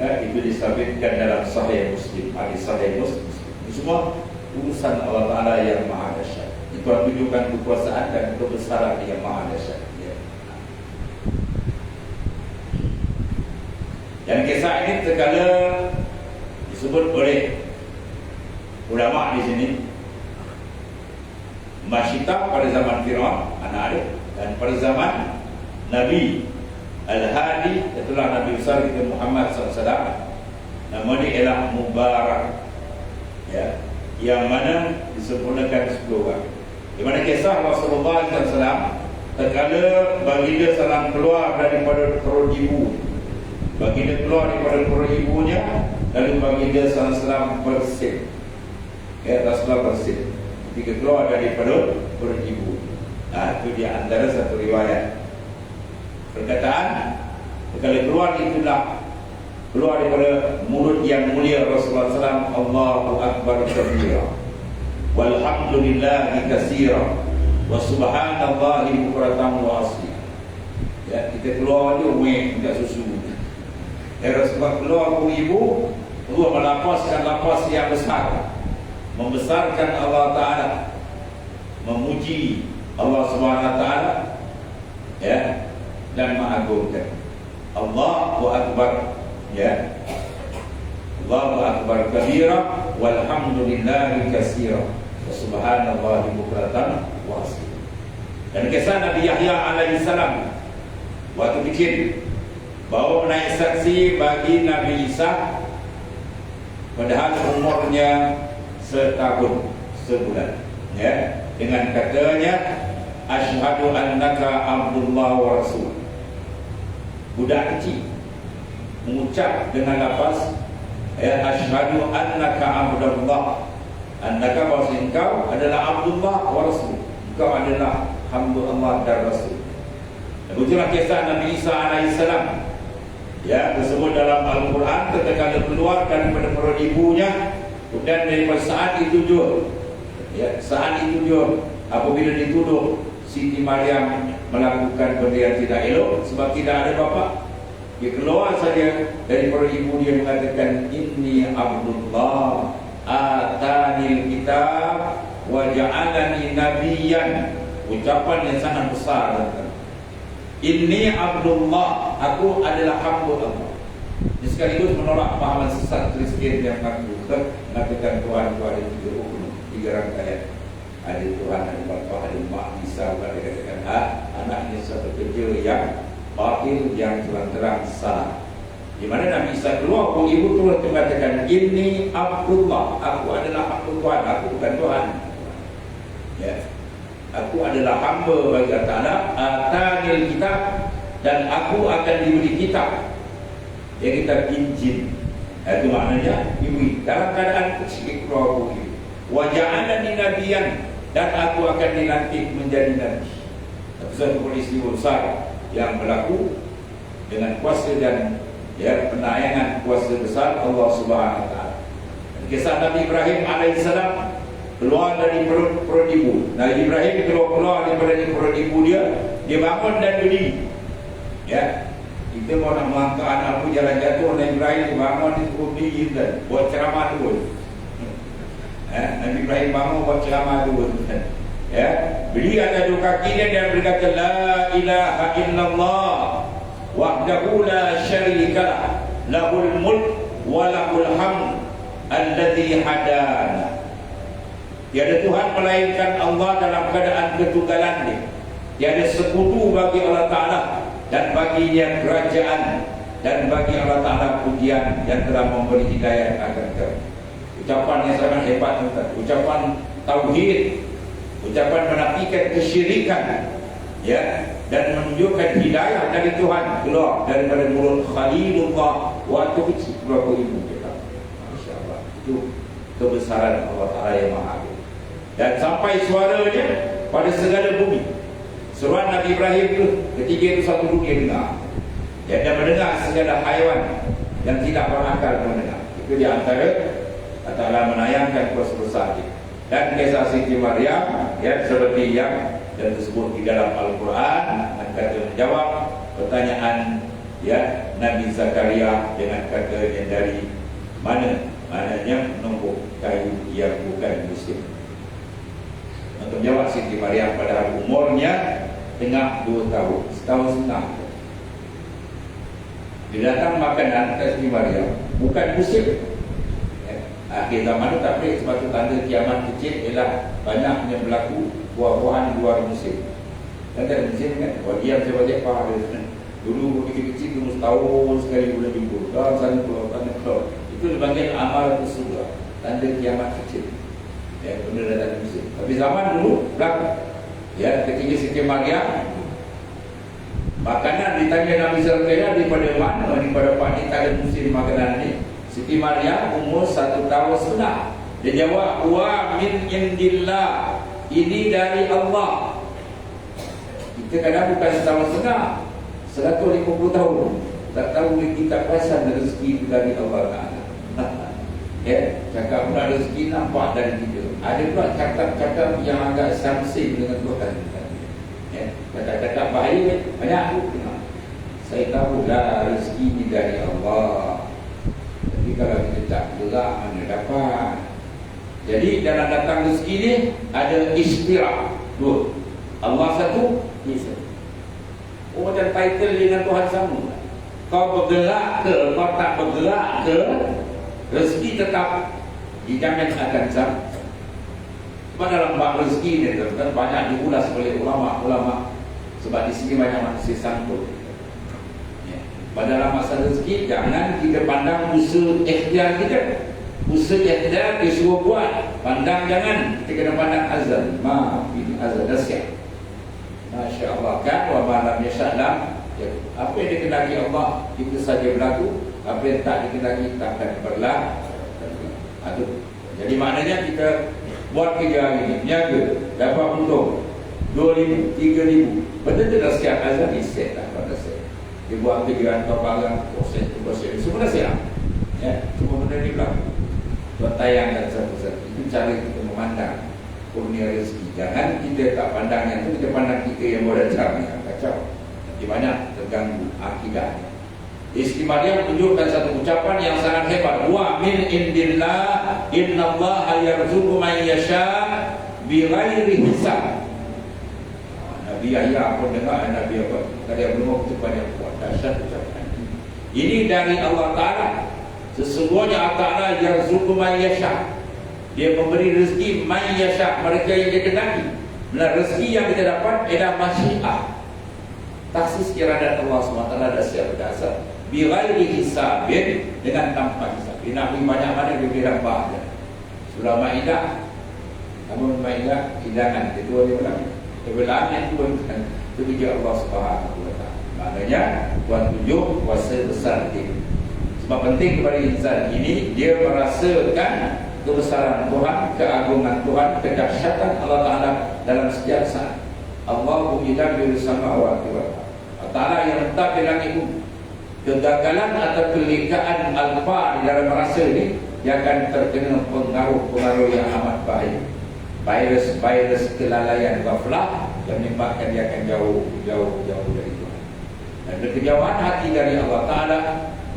Ya, itu disabitkan dalam Sahih Muslim, hadis Sahih Muslim. Ini semua urusan Allah Ta'ala yang maha dahsyat. Itu menunjukkan kekuasaan dan kebesaran yang maha dahsyat. Ya. Dan kisah ini terkala disebut oleh ulama di sini Masyitah pada zaman Fir'aun, anak dia, dan pada zaman Nabi Al-Hadi, itulah Nabi besar kita Muhammad SAW. Nama dia ialah Mubarak, ya, yang mana disempurnakan 10 orang. Di mana kisah Rasulullah SAW terkala baginda salam keluar daripada perut ibu, baginda keluar daripada perut ibunya, lalu baginda SAW bersin. Ya, Rasulullah bersin ketika keluar daripada perut ibu. Itu di antara satu riwayat. Perkataan kalau keluar itulah keluar daripada mulut yang mulia Rasulullah SAW, Allahu Akbar kabira, walhamdulillahi katsira, wa subhanallahi bukratan wa asila. Ya, kita keluar je minta susu. Rasulullah keluar ke ibu, Allah melapaskan lapas yang besar, membesarkan Allah Ta'ala, memuji Allah Subhanahu Wa Ta'ala, ya, dan mengagungkan. Allahu Akbar, ya, Allahu Akbar kabira, walhamdulillahi katsira, wa subhanallahi bukratan wa asila. Dan kisah Nabi Yahya alaihi salam waktu kecil bawa menaik saksi bagi Nabi Isa, padahal umurnya setahun sebulan, ya, dengan katanya asyhadu annaka abdullah wa rasul. Budak kecil mengucap dengan lafaz, ya, asyhadu annaka abdullah, annaka bahasa engkau adalah abdullah wa rasul, engkau adalah hamba Allah dan rasul. Begitulah kisah Nabi Isa alaihissalam, ya, tersebut dalam Al-Quran ketika keluar daripada perut ibunya, dan daripada saat itu juga, ya, saat itu juga apabila dituduh Siti Maryam melakukan benda yang tidak elok sebab tidak ada bapa, dia keluar saja dari perut ibu, dia mengatakan inni abdullah atanil kitab wa ja'alani nabiyyan. Ucapan yang sangat besar. Inni Abdullah, aku adalah hamba Allah. Ini sekaligus menolak pahaman sesat Kristian yang mengatakan Tuhan itu ada tiga rangkaian. Ada Tuhan, ada Bapa, ada Mak. Isa berada katakan anaknya satu kerja yang batil, yang terang-terang salah. Di mana Nabi Isa keluar, ibu turut mengatakan inni Abdullah, aku adalah hamba Tuhan, aku bukan Tuhan. Ya, aku adalah hamba bagi Allah Ta'ala, atanil kitab, dan aku akan diberi kitab, ya, kitab Injil. Itu maknanya diberi dalam keadaan kecil keluar ibu. Wa ja'alani nabiyyan, dan aku akan dilantik menjadi nabi. Itu satu peristiwa besar yang berlaku dengan kuasa dan, ya, penayangan kuasa besar Allah Subhanahu Wa Ta'ala. Kisah Nabi Ibrahim alaihissalam keluar dari perut ibu. Nabi Ibrahim keluar daripada perut ibu dia bangun dan berdiri. Ya, kita mau nak mengangkat anak pun jalan jatuh, Nabi Ibrahim bangun, dia berdiri dan buat ceramah tu. Nabi Ibrahim bangun buat ceramah tu. Ya, berdiri atas dua kakinya dan berkata la ilaha illallah wahdahu la syarikalah lahul mulk wa lahul hamd alladzi hadana. Tiada Tuhan melainkan Allah dalam keadaan ketunggalan dia. Tiada sekutu bagi Allah Ta'ala, dan baginya kerajaan, dan bagi Allah Ta'ala pujian yang telah memberi hidayah akan kami. Ucapan yang sangat hebat, ucapan tauhid, ucapan menafikan kesyirikan, ya, dan menunjukkan hidayah dari Tuhan keluar daripada mulut Khalilullah waktu kecil berapa ibu kita. Masya-Allah, itu kebesaran Allah Ta'ala yang Maha Agung. Dan sampai suaranya pada segala bumi. Suara Nabi Ibrahim itu ketika itu satu dunia dengar. Dan mendengar segala haiwan yang tidak berakal mendengar. Itu di antara Allah Ta'ala menayangkan kuasa besar. Dan kisah Siti Maryam, ya, seperti yang dan disebut di dalam Al-Quran, kata menjawab pertanyaan, ya, Nabi Zakaria dengan kata yang dari mana? Maknanya menumpuk kayu yang bukan muslim. Untuk menjawab Siti Maryam pada umurnya tengah 2 tahun, setahun setengah. Dia datang makanan ke Siti Maryam bukan muslim. Akhir zaman itu tak boleh, sebab itu tanda kiamat kecil ialah banyaknya berlaku buah-buahan luar musim. Dan tak ada musim kan? Kalau diam saya baca faham dia. Dulu kecil-kecil tu setahun sekali boleh jumpa. Dalam sana keluar, sana keluar. Itu dipanggil amal surga, tanda kiamat kecil. Ya, benda dah tak ada musim. Tapi zaman dulu berlaku. Ya, ketika Siti Maryam, makanan ditanya Nabi Zakaria daripada mana? Daripada Pak ni tak ada musim makanan ni. Siti Maryam umur 1 tahun setengah. Dia jawab, wa min indillah, ini dari Allah. Kita kadang bukan setahun setengah, 150 tahun. Tak tahu kita perasan rezeki dari Allah Ta'ala. Ya, cakap pula rezeki nampak dari kita. Ada pula cakap-cakap yang agak samsing dengan Tuhan. Ya, cakap-cakap bahaya banyak tu. Saya tahu dah rezeki ni dari Allah. Tapi kalau kita tak gerak, mana dapat. Jadi dalam datang rezeki ni ada istilah dua. Allah satu, dia satu. Oh, macam title dengan Tuhan sama. Kau bergerak ke, kau tak bergerak ke, rezeki tetap dijamin akan sama. Sebab dalam bab rezeki ni banyak diulas oleh ulama-ulama. Sebab di sini banyak manusia sangkut. Ya. Pada dalam masalah rezeki, jangan kita pandang usaha ikhtiar kita. Usaha ikhtiar disuruh buat. Pandang jangan, kita kena pandang azal. Ini azal dasyat. Masya Allah kan, wa malam yasa'lam. Apa yang dikendaki Allah itu saja berlaku, apa yang tak dikendaki tak akan berlaku. Jadi maknanya kita buat kerja hari ini, niaga, dapat untung 2,000, 3,000, betul-betul dah siap azal ni, set tak pada set. Dia buat kerja hantar barang, proses, semua dah siap. Ya, semua benda ni berlaku. Buat tayangkan satu-satu. Itu cara kita memandang kurnia rezeki. Jangan kita tak pandang yang tu, kita pandang kita yang boleh datang yang kacau. Di mana terganggu akidahnya. Istri Maryam menunjukkan satu ucapan yang sangat hebat. Wa min indillah innallaha yarzuqu man yasha bighairi hisab. Nabi Yahya pun dengar Nabi apa? Tadi belum cepat yang kuat. Dahsyat ucapan. Ini dari Allah Taala. Sesungguhnya Allah Taala yarzuqu man yasha. Dia memberi rezeki man yasha, mereka yang dia kehendaki. Benar, rezeki yang kita dapat ialah masyiah. Taksis iradat Allah SWT dah siap berdasar bighairi hisabin, dengan tanpa hisab. Dia nak beri banyak mana dia beri ramah. Surah Ma'idah, namun Ma'idah hidangan kedua dia bilang kebelaan yang turunkan itu bija Allah SWT. Maknanya Tuhan tunjuk kuasa besar dia. Sebab penting kepada insan ini, dia merasakan kebesaran Tuhan, keagungan Tuhan, kedahsyatan Allah Ta'ala dalam setiap saat. Allahu yudabbiru samawati wal ardh. Allah Ta'ala yang letak di langit bumi. Kegagalan atau kelikaan alfa di dalam rasa ini, dia akan terkena pengaruh-pengaruh yang amat bahaya. Virus kelalaian ghaflah yang menyebabkan dia akan jauh dari Tuhan. Dan kejauhan hati dari Allah Ta'ala,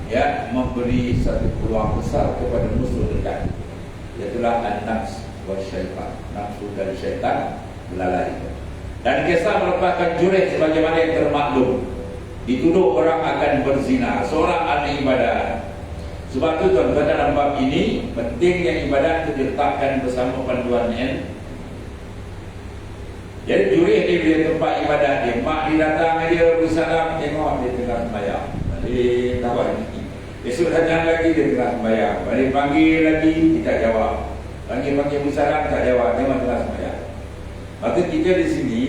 ya, memberi satu peluang besar kepada musuh dekat. Iaitulah an-nafs wa syaitan. Nafsu dan syaitan melalai. Dan kisah merupakan jurih sebagaimana yang termaklum. Dituduh orang akan berzina, seorang ahli ibadah. Sebab itu tuan-tuan, dalam bab ini pentingnya ibadat itu diletakkan bersama panduan N. Jadi jurih dia bila tempat ibadah dia, mak dia datang dia bersalam, tengok dia tengah sembahyang. Balik tawar ini. Esok datang lagi dia tengah sembahyang. Balik panggil lagi, tidak jawab. Panggil bersalam, tak jawab, memang tengah sembahyang. Maka kita di sini,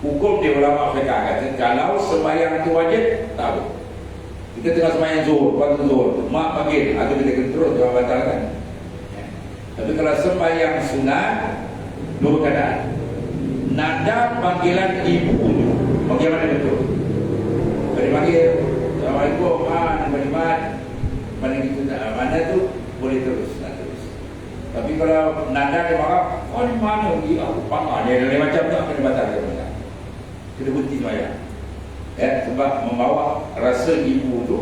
hukum dia ulama fiqh kata, kalau sembahyang itu wajib, tak boleh. Kita tengah sembahyang zuhur, waktu zuhur, mak panggil, atau kita kena terus jawab batalkan. Ya. Tapi kalau sembahyang sunat, dua keadaan. Nada panggilan ibu, bagaimana betul? Kalau dipanggil, Assalamualaikum, mana gitu, mana tu boleh terus. Tapi kalau nada dia marah, oh ni mana dia? Aku panggil dia dari macam tu, kena batalkan. Kita berhenti sembahyang. Ya, sebab membawa rasa ibu tu.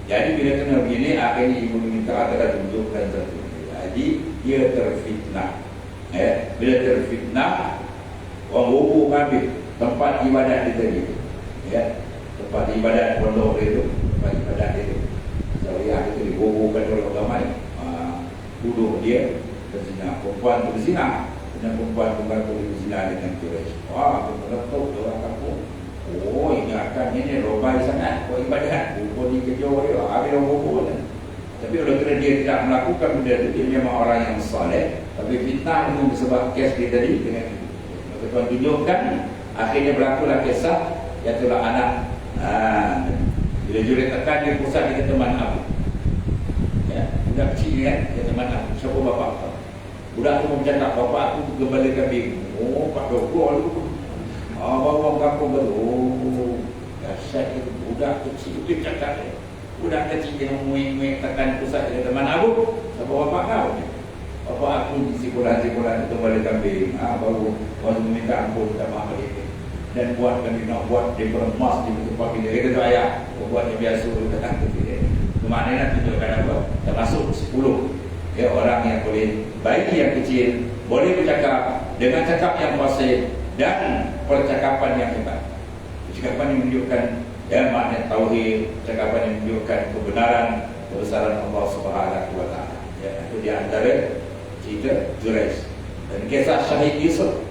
Jadi bila kena begini, akhirnya ibu minta agar tunjukkan satu. Jadi dia terfitnah. Ya, bila terfitnah, orang hubung habis tempat ibadat dia tadi. Ya, tempat ibadat pondok dia tu, tempat ibadat dia tu. Saya itu dihubungkan oleh agama. Tuduh dia berzina, perempuan tu berzina, dan perempuan tu berzina dengan Quraisy. Wah, aku meletup orang kampung. Oh, ini akan ini robai sangat buat ibadat. Hukum ni kerja dia, habis orang hukum. Tapi oleh kerana dia tidak melakukan benda itu, dia memang orang yang saleh. Tapi fitnah itu sebab kes dia tadi dengan itu. Maka Tuhan tunjukkan, akhirnya berlakulah kisah, iaitulah anak. Bila juri tekan, dia pusat dia teman Abu. Budak kecil kan, dia teman aku, siapa bapak kau? Budak tu bercakap, bapak aku gembala kambing. Oh, Pak Doko tu. Bawa kampung betul. Oh, syair budak kecil itu cakap dia. Budak kecil yang muing-muing tekan pusat dia teman aku. Siapa bapak kau? Bapak aku di sekolah-sekolah itu balik kambing. Baru meminta ampun sama dia. Dan buatkan dia nak buat dia beremas di tempat dia. Kita tu ayah buatnya biasa datang ke dia. Kemana nak tunjukkan apa? Termasuk 10 ya, orang yang boleh, bayi yang kecil boleh bercakap dengan cakap yang fasih dan percakapan yang hebat. Percakapan yang menunjukkan ya makna tauhid, percakapan yang menunjukkan kebenaran kebesaran Allah Subhanahu wa taala. Ya, itu di antara cerita Jurayj. Dan kisah Syahid Yusuf.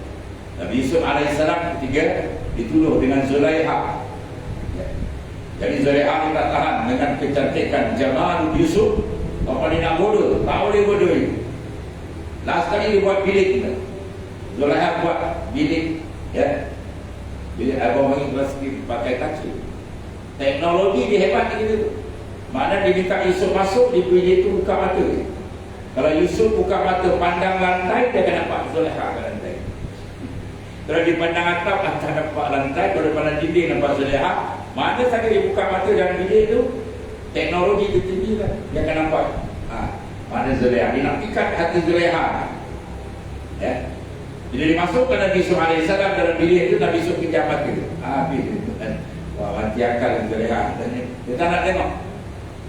Nabi Yusuf alaihissalam ketika dituduh dengan Zulaikha. Ya. Jadi Zulaikha ini tak tahan dengan kecantikan Jamal Yusuf. Apa dia nak bodoh? Tak boleh bodoh ini. Last kali dia buat bilik kita. Zulaikha buat bilik, ya. Bilik abang bagi plastik pakai kaca. Teknologi dia hebat gitu. Mana dia minta Yusuf masuk di bilik itu buka mata. Kalau Yusuf buka mata pandang lantai, dia akan nampak Zulaikha ke lantai. Kalau dia pandang atap, akan nampak lantai. Kalau dia pandang dinding, nampak Zulaikha. Mana saja dia buka mata dalam bilik itu, teknologi itu tinggi kan, dia akan nampak. Mana Zulaikha? Dia nak ikat hati Zulaikha. Ya. Bila dimasukkan Nabi Yusuf AS dalam bilik itu, Nabi Yusuf kejam mata. Habis itu kan. Wah, mati akal Zulaikha. Dia tak nak tengok.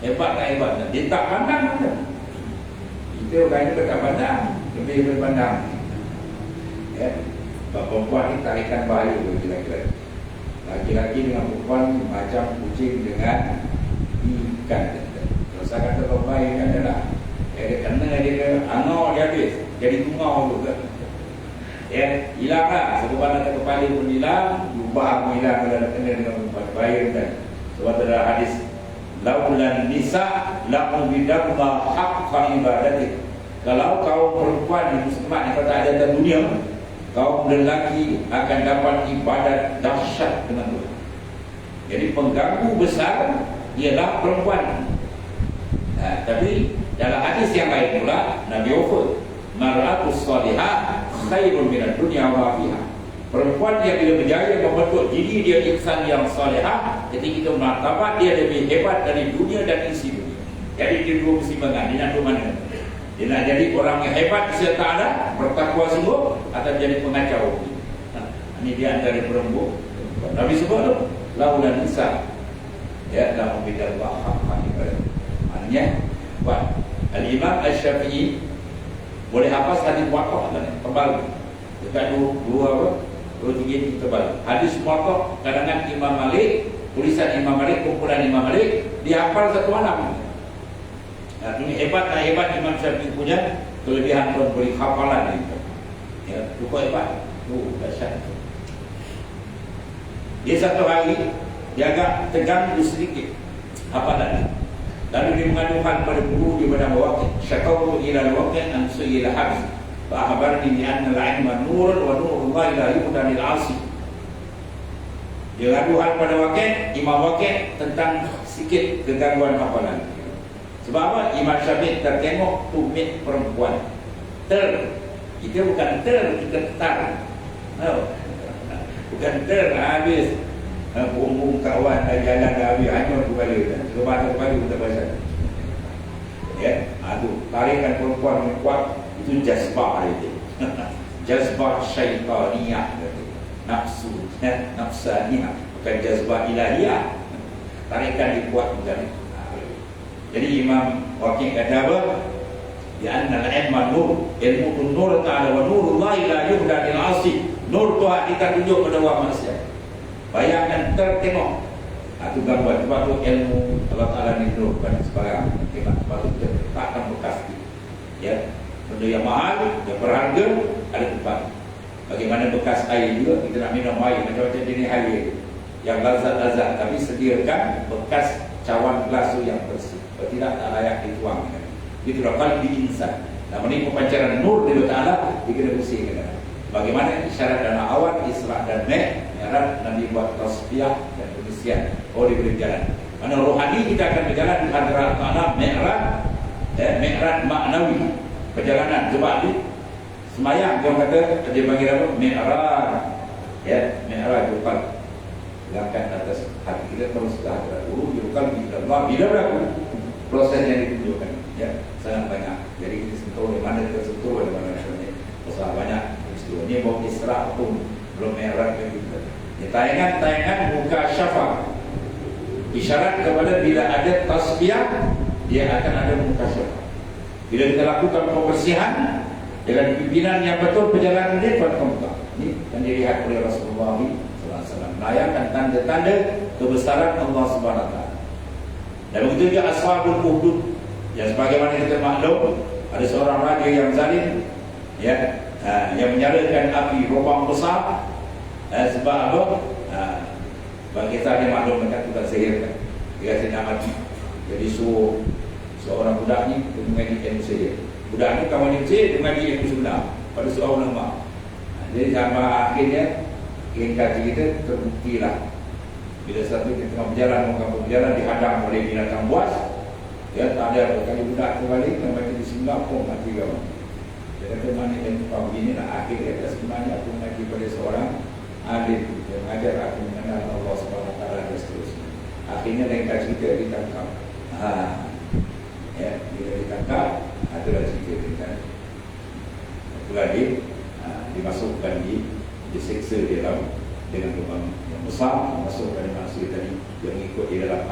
Hebat tak hebat? Dia tak pandang mana. Itu orang itu tak pandang. Lebih berpandang. Ya. Perempuan ini tarikan bahaya kira-kira. Laki-laki dengan perempuan macam kucing dengan ikan. Kalau saya kata perempuan ini adalah dia kena dia angau dia habis. Jadi tungau tu kan. Ya, hilanglah. Sebab ada kepala pun hilang, ubah pun hilang kalau ada kena dengan perempuan. Bahaya kan. Sebab ada hadis laulan nisa la'ubidallah haqqa ibadati. Kalau kaum perempuan di muslimat yang kata ada dalam dunia, kaum lelaki akan dapat ibadat dahsyat dengan Tuhan. Jadi pengganggu besar ialah perempuan. Tapi dalam hadis yang lain pula Nabi offer mar'atus salihah khairun minad dunya wa fiha. Perempuan yang bila berjaya membentuk diri dia insan yang salihah, ketika kita martabat dia lebih hebat dari dunia dan isi dunia. Jadi dia dua persimpangan. Dia nak ke mana? Dia nak jadi orang yang hebat serta ada bertakwa sungguh atau jadi pengacau. Ini dia antara perempuan. Nabi sebut tu laulan nisa ya lahu bidallah haqqan ibadah. Maknanya buat Al-Imam Asy-Syafi'i boleh hafaz hadis muwatta kan tebal. Dekat dua tiga tebal. Hadis muwatta karangan Imam Malik, tulisan Imam Malik, kumpulan Imam Malik, dihafal satu malam. Nah, ini hebat Imam Syafi'i punya kelebihan memberi hafalan itu. Ya, cukup hebat. Dahsyat. Dia satu hari dia agak terganggu sedikit hafalan. Lalu dia mengadukan pada guru di pada Waqi'. Syakautu ila al-Waqi' an su'ila habs. Fa akhbarni bi anna al-'ilma nurun wa nurullah la yuhda lil 'asi. Dia ngadukan pada Waqi', Imam Waqi' tentang sikit kegangguan hafalan. Sebab apa? Imam Syafi'i tertengok tumit perempuan. Kita bukan kita tar. Bukan habis. Bumbung kawan jalan habis hanyut kepala. Kepala kita baca. Ya, itu tarikan perempuan yang kuat itu jazbah itu. Jazbah syaitaniyah. Nafsu, nafsaniyah, bukan jazbah ilahiyah. Tarikan dikuat bukan. Jadi Imam Waqi' kata apa? Ya anna al-ilma nur, ilmu nur ta'ala wa nurullah la yuhda lil 'asi. Nur Tuhan kita tunjuk pada orang manusia. Bayangkan tertengok. Itu gambar. Sebab tu ilmu Allah Ta'ala ni nur bukan sebarang. Sebab tu kita letakkan bekas itu. Ya, benda yang mahal, yang berharga, ada tempat. Bagaimana bekas air juga, kita nak minum air macam-macam jenis air yang lazat-lazat, tapi sediakan bekas cawan gelas yang bersih. Kalau tidak, tak layak dituang. Itulah qalbi insan. Nah, ini pemancaran nur dari Allah Ta'ala, dia kena bersihkan. Bagaimana isyarat dan awan, Isra dan Mi'raj, Nabi buat tasbih dan pembersihan. Diberi jalan. Mana rohani kita akan berjalan di hadirat Allah Mi'raj, Mi'raj maknawi, perjalanan. Sebab ni semayang dia kata dia panggil apa? Mi'raj. Ya, Mi'raj bukan. Langkat atas hati kita terus sejahtera dulu. Bukan bila berlaku proses yang ditunjukkan. Ya, sangat banyak. Jadi kita sentuh di mana kita sentuh di mana sebenarnya. Pasal banyak peristiwa. Ini bawa Isra pun belum merah kita. Ya, tayangan muka syafa. Isyarat kepada bila ada tasbiyah, dia akan ada muka syafa. Bila kita lakukan pembersihan dengan pimpinan yang betul perjalanan dia pada muka. Ini yang dilihat oleh Rasulullah SAW, melayangkan tanda-tanda kebesaran Allah Subhanahu Wa Taala. Dan begitu juga ashabul ukhdud, yang sebagaimana kita maklum, ada seorang raja yang zalim, ya, yang menyalakan api lubang besar, sebab apa? Bagi kita dia maklum dekat tukang sihir kan, dia kata nak mati. Jadi suruh seorang budak ni mengaji ilmu sihir. Budak ni kawan ilmu sihir, dia mengaji ilmu sebenar pada seorang ulama. Jadi sampai akhirnya kaji kita terbuktilah. Bila satu kita tengah berjalan dihadang oleh binatang buas, ya, tak ada apa. Kali budak kembali, kembali di Singapura, mati kawan. Dia kata mana yang kau begini lah. Akhirnya kata sebenarnya aku mengaji pada seorang alim yang mengajar aku mengenal Allah Subhanahu Wa Taala dan seterusnya. Akhirnya lain kali kita ditangkap. Ya, bila ditangkap, adalah cerita kita. Itulah dia dimasukkan diseksa di dalam dengan lubang yang besar, masukkan di manusia tadi yang ikut di dalam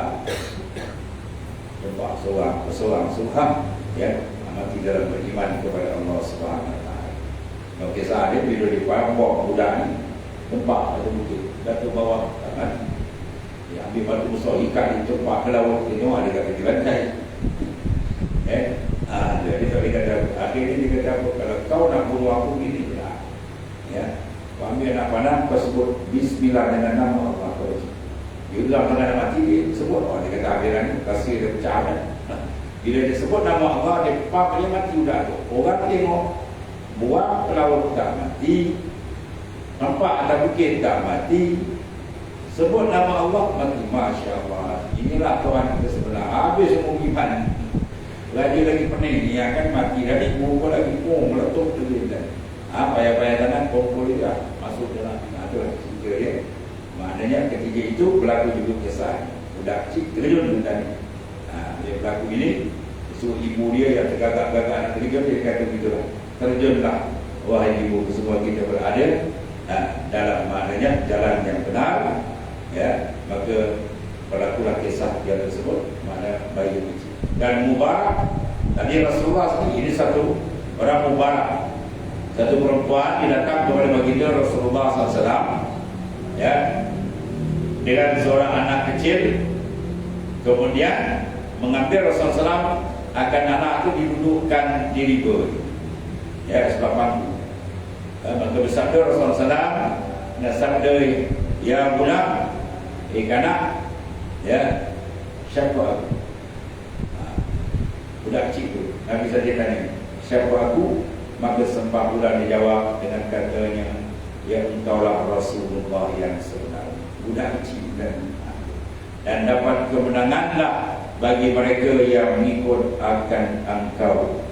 tempat seorang ya, mati dalam beriman kepada Allah Subhanahu Wa Taala. Kalau kisah dia bila dipampok budak ni tempat ada bukit, jatuh bawah tangan, dia ambil batu besar ikat di tempat ke laut, tengok ada kata dilantai. Jadi tak boleh kata, akhirnya dia kata apa, kalau kau nak bunuh aku gini je lah, ya, kau ambil anak panah, kau sebut Bismillah dengan nama Allah. Dia ulang dengan nama mati, dia sebut, dia kata akhiran ni kasih dia pecah kan. Bila dia sebut nama Allah, dia pak dia mati udah tu. Orang tengok buang ke laut tak mati, nampak ada bukit tak mati, sebut nama Allah mati. Masya Allah, inilah Tuhan kita sebenar. Habis semua iman. Lagi pening ni akan mati. Jadi muka lagi meletup tu dia. Payah-payah tangan kumpul dia masuk dalam. Itu lah cerita dia. Maknanya ketika itu berlaku juga kisah budak kecil terjun tadi. Dia berlaku ini, suruh ibu dia yang tergagak-gagak anak ketiga, dia kata begitulah, terjunlah wahai ibu, semua kita berada dalam maknanya jalan yang benar, ya, maka berlakulah kisah yang tersebut, makna bayi kecil. Dan mubarak, tadi Rasulullah sendiri, ini satu orang mubarak, satu perempuan dia datang kepada baginda Rasulullah SAW, ya, dengan seorang anak kecil, kemudian mengambil Rasulullah SAW akan anak itu didudukkan di riba, ya, sebab mampu. Maka bersabda Rasulullah SAW, nasabda, ya budak, kanak, ya, siapa aku? Budak kecil itu, Nabi saja tanya, siapa aku? Maka sembah budak dijawab dengan katanya, ya engkaulah Rasulullah yang sebenar. Budak kecil dan dapat kemenanganlah bagi mereka yang mengikut akan engkau,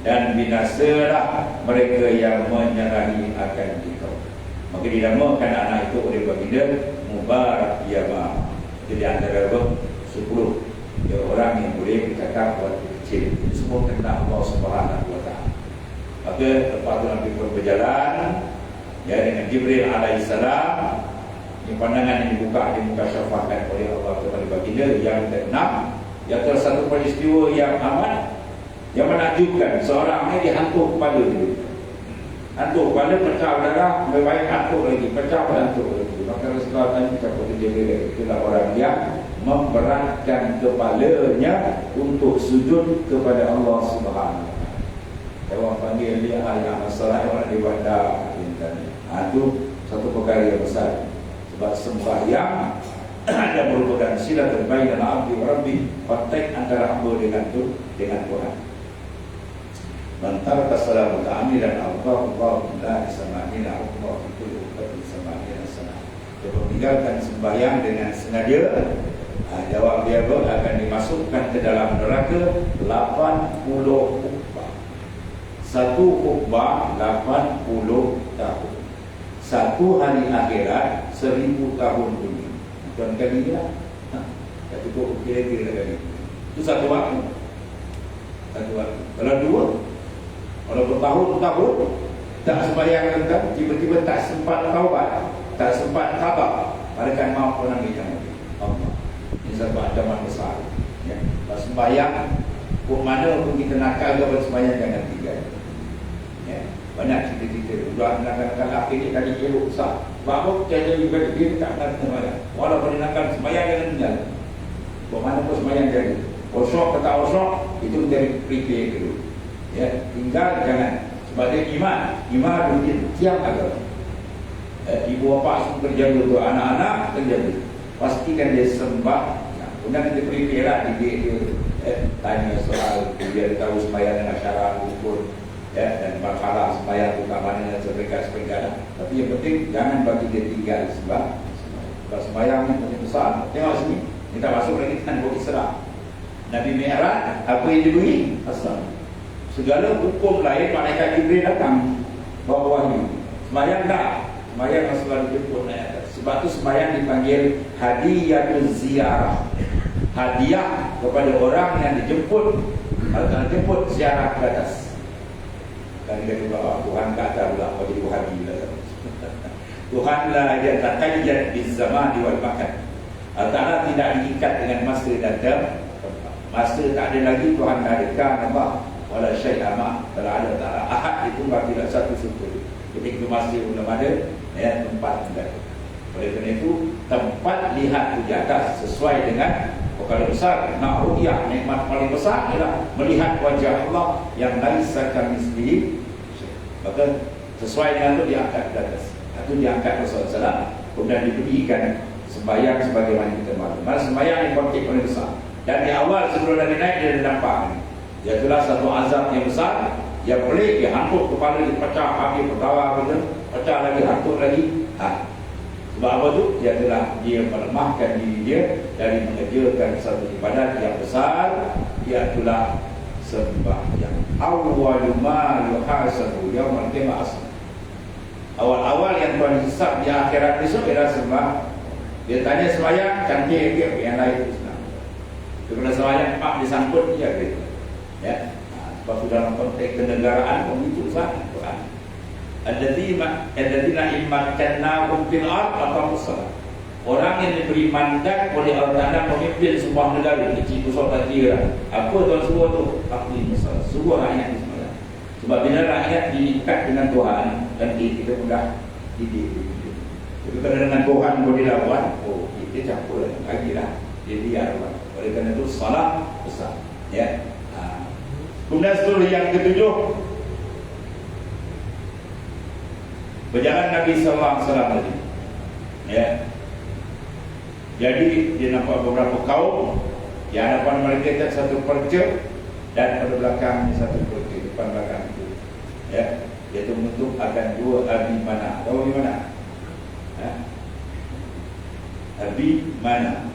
dan binasalah mereka yang menyerahi akan engkau. Maka dinamakan anak itu oleh baginda Mubarak Yama. Jadi antara 10 orang yang boleh bercakap waktu kecil. Semua tentang Allah Subhanahu Wa Taala. Maka lepas itu Nabi pun berjalan, ya, dengan Jibril alaihissalam. Ini pandangan yang dibuka syafaatkan oleh Allah kepada baginda yang ke-6. Yang terus satu peristiwa yang amat, yang menakjubkan. Seorang ini dihantuk kepala dia. Hantuk kepala, pecah darah, lebih baik hantuk lagi, pecah hantuk lagi. Maka Rasulullah tanya siapa tu dia? Itulah orang yang memberatkan kepalanya untuk sujud kepada Allah Subhanahu Wa Taala. Orang panggil dia ayat masalah orang di bandar. Itu satu perkara yang besar. Sebab sembahyang ada merupakan silatul bainal abdi wa rabbi, kontak antara hamba dengan Tuhan. Mantar tasalamu ta'amilan Allah la isma'ina Allah itu lebih sembahyang sana. Dia meninggalkan sembahyang dengan sengaja. Jawab dia akan dimasukkan ke dalam neraka 80 khutbah. Satu khutbah 80 tahun. Satu hari akhirat 1000 tahun dunia. Tuan kali ni lah. Tak cukup kira-kira kali. Itu satu waktu. Satu waktu. Kalau dua, kalau bertahun-tahun tak sembahyang tentang, tiba-tiba tak sempat taubat, tak sempat khabar, mereka maaf orang kita Allah. Ini satu ancaman besar. Ya. Kalau sembahyang, pun mana pun kita nakal ke sembahyang jangan tinggal. Ya. Banyak cerita-cerita. Udah nakal-nakal akhirnya kali elok besar. Bahawa kita juga dia tak nak sembahyang. Walaupun dia nakal sembahyang jangan tinggal. Buat mana pun sembahyang jadi. Kosok ke tak kosok, itu dari prepare dulu. Ya, tinggal jangan. Sebab dia iman mungkin tiap agama. Ibu bapa semua terjaga untuk anak-anak terjaga. Pastikan dia sembah. Kemudian kita prepare lah dia tanya soal, dia tahu sembahyang dengan syarat ukur, ya, dan bakalah sembahyang tu kat mana seperingkat. Tapi yang penting jangan bagi dia tinggal sebab sembahyang ni penting besar. Tengok sini, kita masuk lagi kan buat Isra. Nabi Mi'raj, apa yang diberi? Asal. Segala hukum lain malaikat Jibril datang bawa wahyu. Sembahyang tak? Sembahyang selalu jemput naik atas. Sebab tu sembahyang dipanggil hadiyatul ziarah. Hadiah kepada orang yang dijemput atau jemput ziarah ke atas. Dan dia kata Tuhan kata pula apa jadi hadiah. Tuhanlah yang taqayyad biz zaman wal makan. Allah tidak diikat dengan masa dan tempat. Masa tak ada lagi Tuhan adakan apa wala syai'a ma telah ada ta'ala ahad itu tidak satu sentuh. Ketika masih belum ada ya, tempat tidak. Oleh kerana itu tempat lihat di atas sesuai dengan perkara besar. Nak ru'yah nikmat paling besar adalah melihat wajah Allah yang laisa kamitslihi. Maka sesuai dengan itu diangkat di atas. Itu diangkat Rasulullah SAW. Kemudian diberikan sembahyang sebagaimana kita mahu. Maka sembahyang yang paling besar. Dan di awal sebelum Nabi naik dia ada nampak. Iaitulah satu azab yang besar, yang pelik, dia hantuk kepala dia pecah, habis pertawa pecah lagi, hantuk lagi. Sebab apa tu? Iaitulah dia melemahkan diri dia dari mengerjakan satu ibadat yang besar, iaitulah sembahyang. Awwalu ma yuhasabu yaumul qiyamah. Awal-awal yang Tuhan hisab di akhirat besok ialah sembah. Dia tanya sembahyang, cantik ke yang lain itu senang. Kerana sembahyang pak disambut dia gitu. Ya. Sebab dalam konteks kenegaraan begitu sangat Quran. Alladzina immakannahum fil ardh aqamu shalah. Orang yang diberi mandat oleh Allah Taala memimpin sebuah negara, kecil besar tak kira. Apa tuan suruh tu? Aqim shalah. Suruh rakyat sembahyang. Sebab bila rakyat diikat dengan Tuhan dan kita mudah didik. Jadi kalau dengan Tuhan boleh lawan, kita campur lagilah. Dia biarlah. Oleh kerana itu salah besar. Ya. Kemudian seluruh yang ketujuh, berjalan Nabi SAW tadi. Ya. Jadi dia nampak beberapa kaum, di hadapan mereka satu perca dan pada belakangnya satu perca, depan belakang itu. Ya. Iaitu menutup akan dua abi mana. Tahu di mana? Abi mana?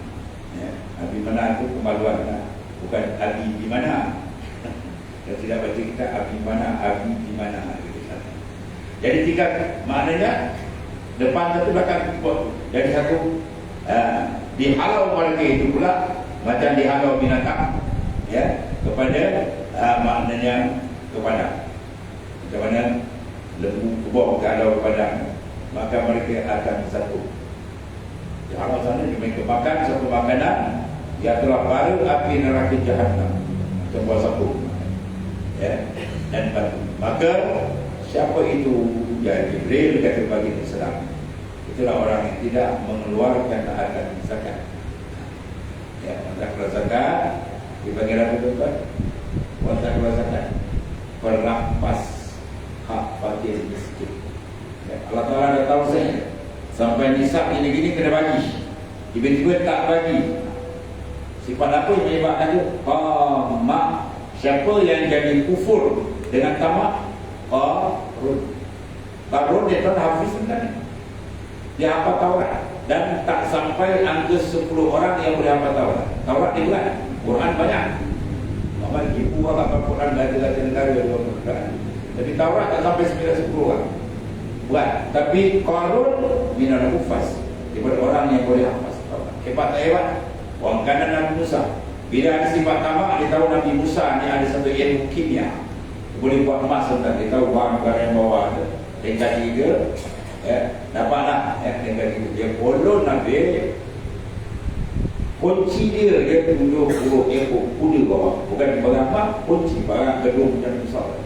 Ya. Abi mana itu kemaluan, bukan abi di mana. Yang tidak baca kita abi mana, abi di mana. Jadi tiga maknanya depan satu belakang ikut. Jadi satu dihalau mereka itu pula macam dihalau binatang, ya, kepada maknanya kepada macam mana lembu kebok kalau padang, maka mereka akan satu. Dihalau sana mereka makan satu makanan, ia telah bara api neraka Jahannam macam buah sapu. Ya, dan batu. Maka siapa itu? Ya, Jibril kata bagi Islam. Itulah orang yang tidak mengeluarkan harta zakat. Ya, tak keluar zakat dipanggil apa tuan? Tak keluar zakat, perampas hak fakir miskin. Ya, Allah Taala dah tahu saya sampai nisab ini gini kena bagi. Tiba-tiba tak bagi. Sifat apa yang menyebabkan itu? Mak. Siapa yang jadi kufur dengan tamak? Qarun dia tuan hafiz kan? Dia hafal Taurat dan tak sampai angka 10 orang yang boleh hafal Taurat. Taurat dia bukan, Quran banyak. Memang ibu orang hafal Quran dari negara kan. Tapi Taurat tak sampai 9-10 orang. Buat. Tapi Qarun minal hufaz, daripada orang yang boleh hafal Taurat. Hebat tak hebat? Orang kanan Nabi Musa. Bila ada sifat tamak, dia tahu Nabi Musa ni ada satu ilmu kimia. Boleh buat emas sebentar. Dia tahu bahan yang bawah ada. Tingkat 3, dapatlah tingkat 3. Dia follow Nabi. Kunci dia tunjuk huruf ekor kuda bawah. Bukan barang apa, kunci barang gedung yang besar.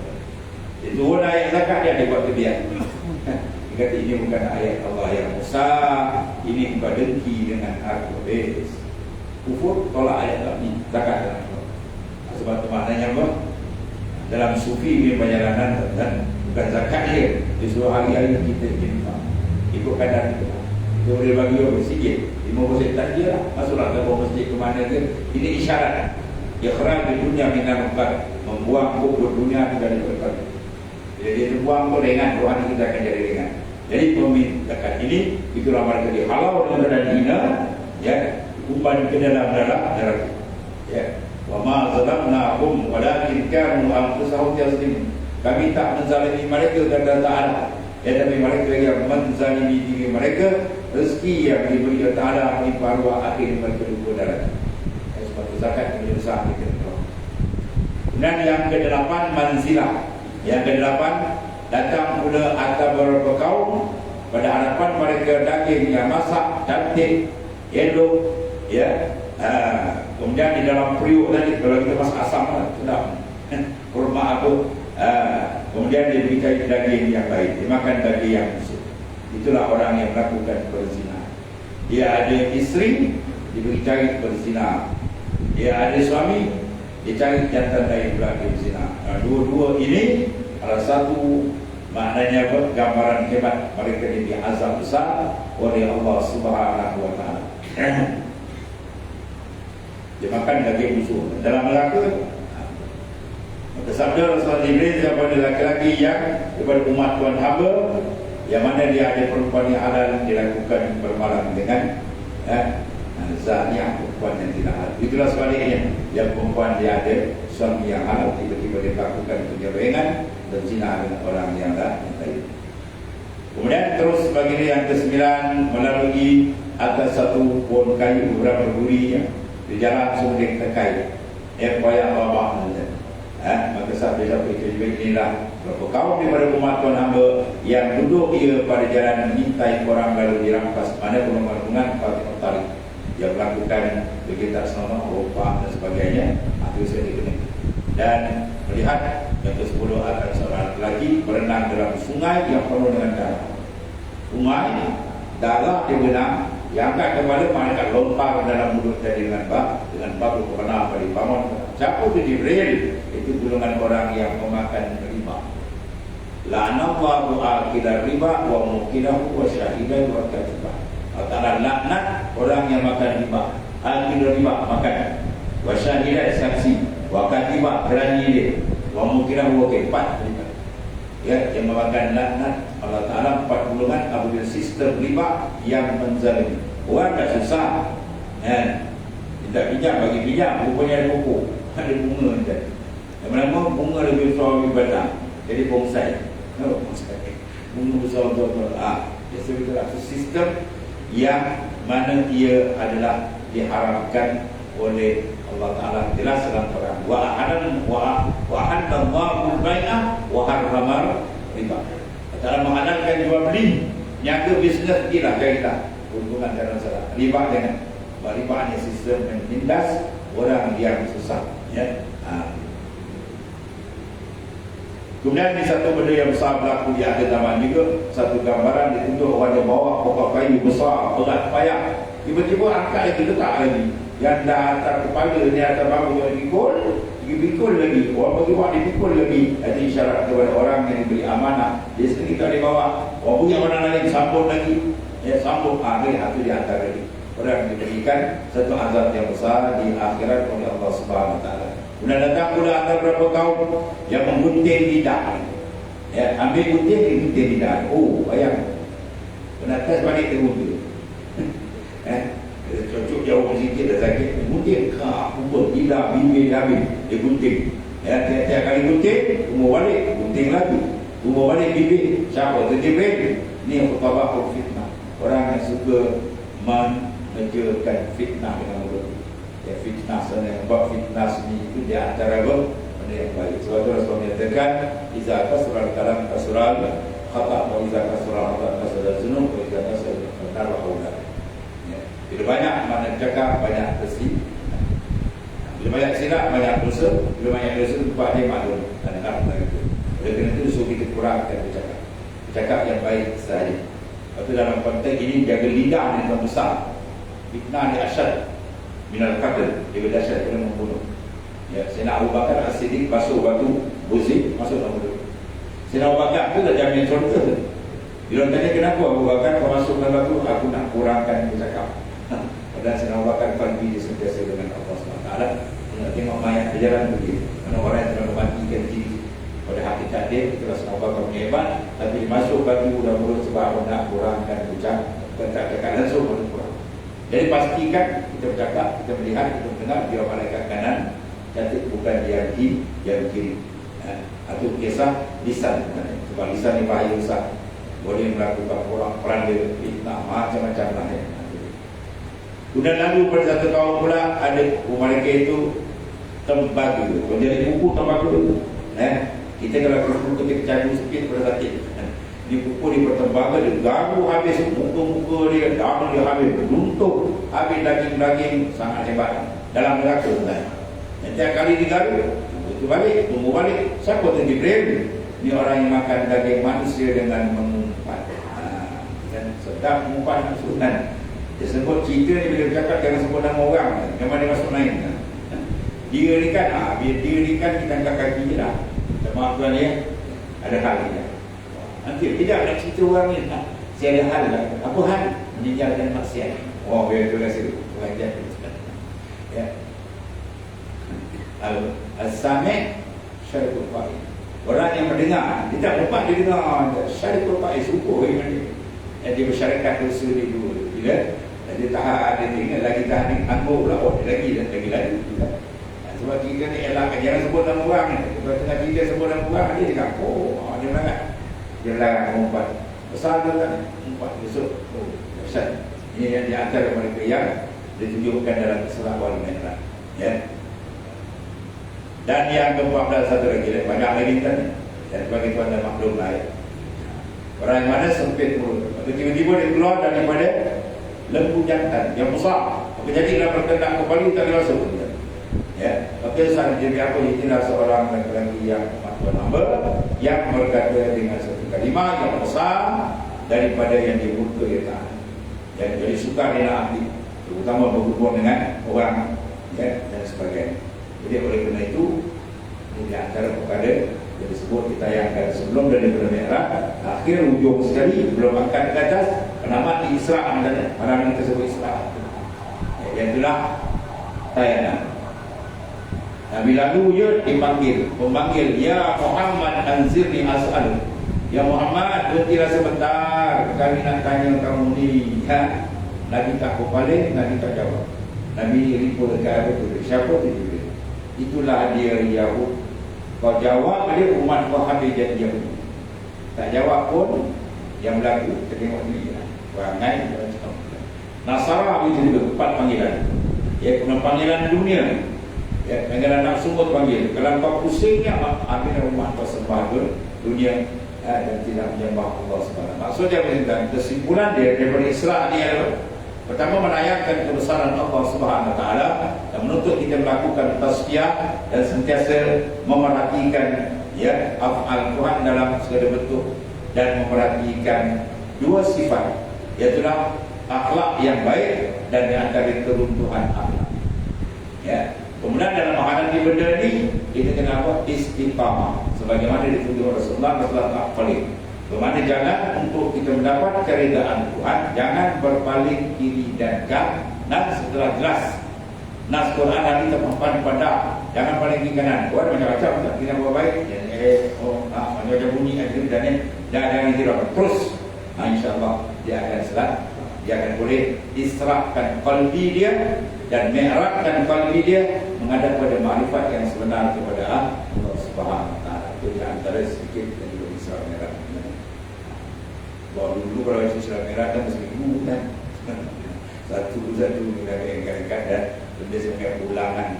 Itu pun ayat zakat dia buat kebiasaan. Dia kata ini bukan ayat Allah yang Musa, ini bukan dengki dengan aku. Kufur tolak ayat ini, zakat dalam Allah. Sebab itu maknanya apa? Dalam sufi punya perjalanan dan bukan zakat dia. Dia suruh hari-hari kita ikut kadar kita. Dia boleh bagi orang sikit 50 tak dia lah. Masuklah ke bawah masjid ke mana ke. Ini isyarat ikhraj di dunia minal muqad, membuang kubur dunia dari berkat. Jadi dia buang tu ringan, rohani kita akan jadi ringan. Jadi pemintahkan ini itulah mereka dihalau dengan keadaan hina, ya, umpan ke dalam neraka. Ya. Wa ma zalamnahum walakin kanu anfusahum yazlimun. Kami tak menzalimi mereka dan tak ada. Ya, tapi mereka yang menzalimi diri mereka, rezeki yang diberi Allah Ta'ala menimpa arwah akhir mereka lupa darah. Sebab itu zakat menjadi besar kita. Dan yang ke-8 manzilah. Yang ke-8 datang pula atas beberapa kaum pada hadapan mereka daging yang masak, cantik, elok, ya. Kemudian di dalam periuk tadi kalau kita masak asam sedap. Kurma apa? Kemudian dia diberikan daging yang baik, dia makan daging yang busuk. Itulah orang yang melakukan berzina. Dia ada isteri, diberi cari berzina. Dia ada suami, dia cari jantan lain pula berzina. Dua-dua ini salah satu maknanya apa? Gambaran hebat mereka ini azab besar oleh Allah Subhanahu Wa Taala. Dia makan daging busuk dalam neraka. Maka sabda Rasulullah Jibril kepada laki-laki yang daripada umat Tuhan hamba yang mana dia ada perempuan yang halal dilakukan bermalam dengan zania perempuan yang tidak halal. Itulah sebaliknya, yang perempuan dia ada suami yang halal tiba-tiba dia lakukan penyelewengan dan zina dengan orang yang lain. Kemudian terus baginda yang ke-9 melalui atas satu pohon kayu beberapa duri yang di jalan sumber terkait. Payah babak maka sabda itu juga inilah berapa kaum daripada umat Tuhan hamba yang duduk ia pada jalan mengintai orang lalu dirampas. Mana pengembangan Fatih Tarik yang melakukan kegiatan selama ropak dan sebagainya. Itu saya dikenal. Dan melihat yang ke-10 akan seorang lelaki berenang dalam sungai yang penuh dengan darah. Sungai darah dia berenang, yang angkat kepala malaikat lompat dalam mulut jadi dengan bab pernah pada bangun. Siapa itu Jibril? Itu golongan orang yang memakan riba. La'anallahu akila riba wa mukilahu wa syahidan wa katibah. Allah laknat orang yang makan riba. Akil riba makan. Wa syahidan saksi. Wa katibah berani dia. Wa mukilahu wa keempat riba. Ya, yang memakan laknat Allah Ta'ala 4 golongan apabila sistem riba yang menzalimi. Orang tak susah. Tidak pinjam bagi pinjam, rupanya ada buku. Ada bunga macam. Yang mana bunga lebih besar lebih batang. Jadi bonsai. Bunga besar betul-betul. Jadi itulah sistem yang mana ia adalah diharamkan oleh Allah Ta'ala. Jelas dalam Quran. Wa'ahallallahu bai'ah wa harramar riba. Allah Ta'ala menghalalkan jual beli. Niaga bisnes ialah kaitan. Hubungan dalam salah. Riba jangan. Riba hanya sistem yang menindas orang yang susah. Ya. Kemudian di satu benda yang besar berlaku di akhir zaman juga, satu gambaran ditunjuk orang yang bawa pokok kayu besar berat payah, tiba-tiba angkat lagi letak lagi yang dah atas kepala di atas bahu yang dipikul lagi, orang pergi buat dipikul lagi. Itu isyarat kepada orang yang diberi amanah. Dia sendiri tak boleh bawa, orang punya orang lain sambut lagi, ya sambut akhir itu di antara lagi. Orang diberikan satu azab yang besar di akhirat oleh Allah Subhanahu Wa Taala. Kemudian datang pula ada beberapa kaum yang menggunting lidah. Ya, ambil gunting, gunting lidah. Oh, bayang. Penatas balik tergunting. Cocok jauh sikit dah sakit. Gunting, kubur, lidah, bibir, habis. Dia gunting. Ya, tiap-tiap kali gunting, umur balik, gunting lagi. Umur balik bibir. Siapa? Terjebak. Ni yang pertama fitnah. Orang yang suka menjurkan fitnah dengan mulut. Ya, fitnah sebenarnya buat fitnah sendiri itu di antara benda yang baik. Sebab itu Rasulullah menyatakan iza kasral kalam kasral khata wa iza kasral khata kasral zunub wa iza kasral nar wa aulad. Ya, bila banyak mana cakap banyak bersih. Bila banyak silap banyak dosa, bila banyak dosa tempat dia maklum dan nak begitu. Oleh kerana itu suruh kita kurangkan bercakap. Bercakap yang baik sahaja. Tapi dalam konteks ini jaga lidah yang besar. Fitnah ni asyad minal qatl, dia berdasar kena membunuh. Ya, Sayyidina Abu Bakar As-Siddiq basuh batu buzi masuk dalam mulut. Sayyidina Abu Bakar tu dah jamin contoh tu. Dia tanya kenapa Abu Bakar kau masuk dalam batu, aku nak kurangkan bercakap. Padahal Sayyidina Abu Bakar qalbi dia sentiasa dengan Allah SWT. Nak tengok mayat berjalan begitu. Mana orang yang telah mematikan diri pada hakikat dia, itulah Sayyidina Abu Bakar punya hebat. Tapi dia masuk batu dalam mulut sebab aku nak kurangkan bercakap langsung kurang. Jadi pastikan kita bercakap, kita melihat, kita mendengar dia malaikat kanan cantik bukan dia kiri. Atau kisah lisan. Sebab lisan ni bahaya besar. Boleh melakukan orang peranda, fitnah, macam-macam lah. Kemudian lalu pada satu kaum pula ada mereka itu tembaga. Kalau jadi buku tembaga, kita kalau buku kita candu sikit pada sakit. Dia pukul di pertembaga, dia garu habis muka-muka dia, darah dia habis beruntuk, habis daging-daging, sangat hebat dalam neraka. Setiap kali digaru, itu balik, tunggu balik. Siapa tu Jibril? Ini orang yang makan daging manusia dengan mengumpat. Dan sedap mengumpat sunan. Dia sebut cerita ni bila bercakap jangan sebut nama orang, memang dia masuk lain. Dia ni kan, dia ni kan kita angkat kaki je lah. Maaf tuan ya, ada hal dia. Nanti tidak nak cerita orang ni, saya ada hal lah. Apa hal? Meninggalkan maksiat. Oh, biar tu rasa wajar. Ya. Al-Sami' syarikul fa'i. Orang yang mendengar, dia tak dapat dia dengar syarikul fa'i, syukur dengan dia. Dia bersyarikat dosa dia dulu. Bila dia tahan, dia tinggal lagi tahan, dia anggur pula, lagi. Sebab kita ni elak, jangan sebut nama orang ni. Sebab tengah kita sebut nama orang, dia cakap, dia melanggar. Dia larang mengumpat. Besar tu kan mengumpat besok. Dahsyat. Ini yang di antara mereka yang ditunjukkan dalam surah Al-Mi'raj. Ya. Dan yang ke-14 satu lagi, banyak lagi tadi. Dan bagi tuan dan maklum lah ya. Orang yang mana sempit mulut. Maka tiba-tiba dia keluar daripada lembu jantan yang besar. Maka jadi dalam berkendak kembali tak ada rasa pun. Ya. Maka saat jadi apa, itulah seorang lelaki yang hamba yang berkata dengan satu kalimah yang besar daripada yang dimurka ia tahan. Dan jadi sukar dia nak ambil, terutama berhubung dengan orang, ya, dan sebagainya. Jadi oleh kerana itu, ini antara perkara yang disebut kita tayangkan sebelum daripada Mi'raj, akhir ujung sekali belum angkat ke atas, penamat di Isra' misalnya, malam kita sebut Isra'. Yang itulah tayangan. Nabi lalu dia dipanggil, memanggil, ya Muhammad anzirni as'al. Ya Muhammad, berhentilah sebentar, kami nak tanya kamu ni. Ya. Nabi tak kepala, Nabi tak jawab. Nabi ripu dekat apa tu? Siapa tu dia? Itulah dia Yahud. Kau jawab dia, umat kau habis jadi Yahud. Tak jawab pun, yang berlaku, kita tengok ni lah. Perangai, Nasara itu juga 4 panggilan. Ya, kena panggilan dunia. Ya, negara nak sungguh panggil. Kalau kau pusingnya, ambil umat kau sembah dunia dan tidak menyembah Allah SWT. Maksudnya kesimpulan dia daripada Isra' ni adalah pertama menayangkan kebesaran Allah SWT dan menuntut kita melakukan tazkiyah dan sentiasa memerhatikan ya af'al Tuhan dalam segala bentuk dan memerhatikan 2 sifat, iaitu akhlak yang baik dan di antara keruntuhan akhlak. Ya. Kemudian dalam menghadapi benda ni kita kena apa? Istiqamah. Sebagaimana ditunjuk Rasulullah tak paling. Bermakna jangan untuk kita mendapat keredaan Tuhan, jangan berpaling kiri dan kanan setelah jelas nas Quran hari terpampang pada. Jangan paling kiri kanan. Buat macam-macam tak kita buat baik. Macam bunyi akhir dan jangan kira terus. InsyaAllah dia akan selamat. Dia akan boleh diserahkan qalbi dia dan mi'rajkan qalbi dia menghadap pada makrifat yang sebenar kepada Allah Subhanahu wa taala. Itu di antara sedikit dari Isra Mi'raj. Bahawa dulu kalau Isra Mi'raj kan mesti kan. Satu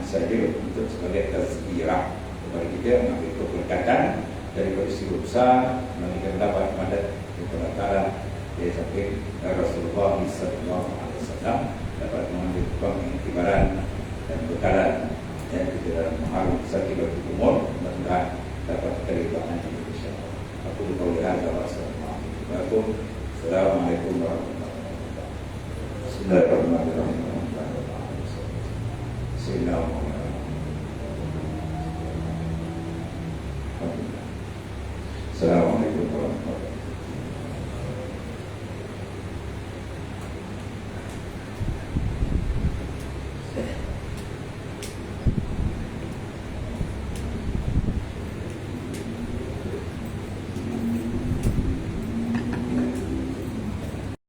saja untuk sebagai tazkirah kepada kita mengambil keberkatan dari peristiwa besar yang kita dapat mandat daripada Ta'ala dari samping Rasulullah SAW dapat mengambil pengiktibaran dan bekalan dan kita dalam mengharung sakit umur mudah-mudahan dapat terlibat nanti insyaAllah. Aku berkaulihan Assalamualaikum warahmatullahi wabarakatuh. Bismillahirrahmanirrahim.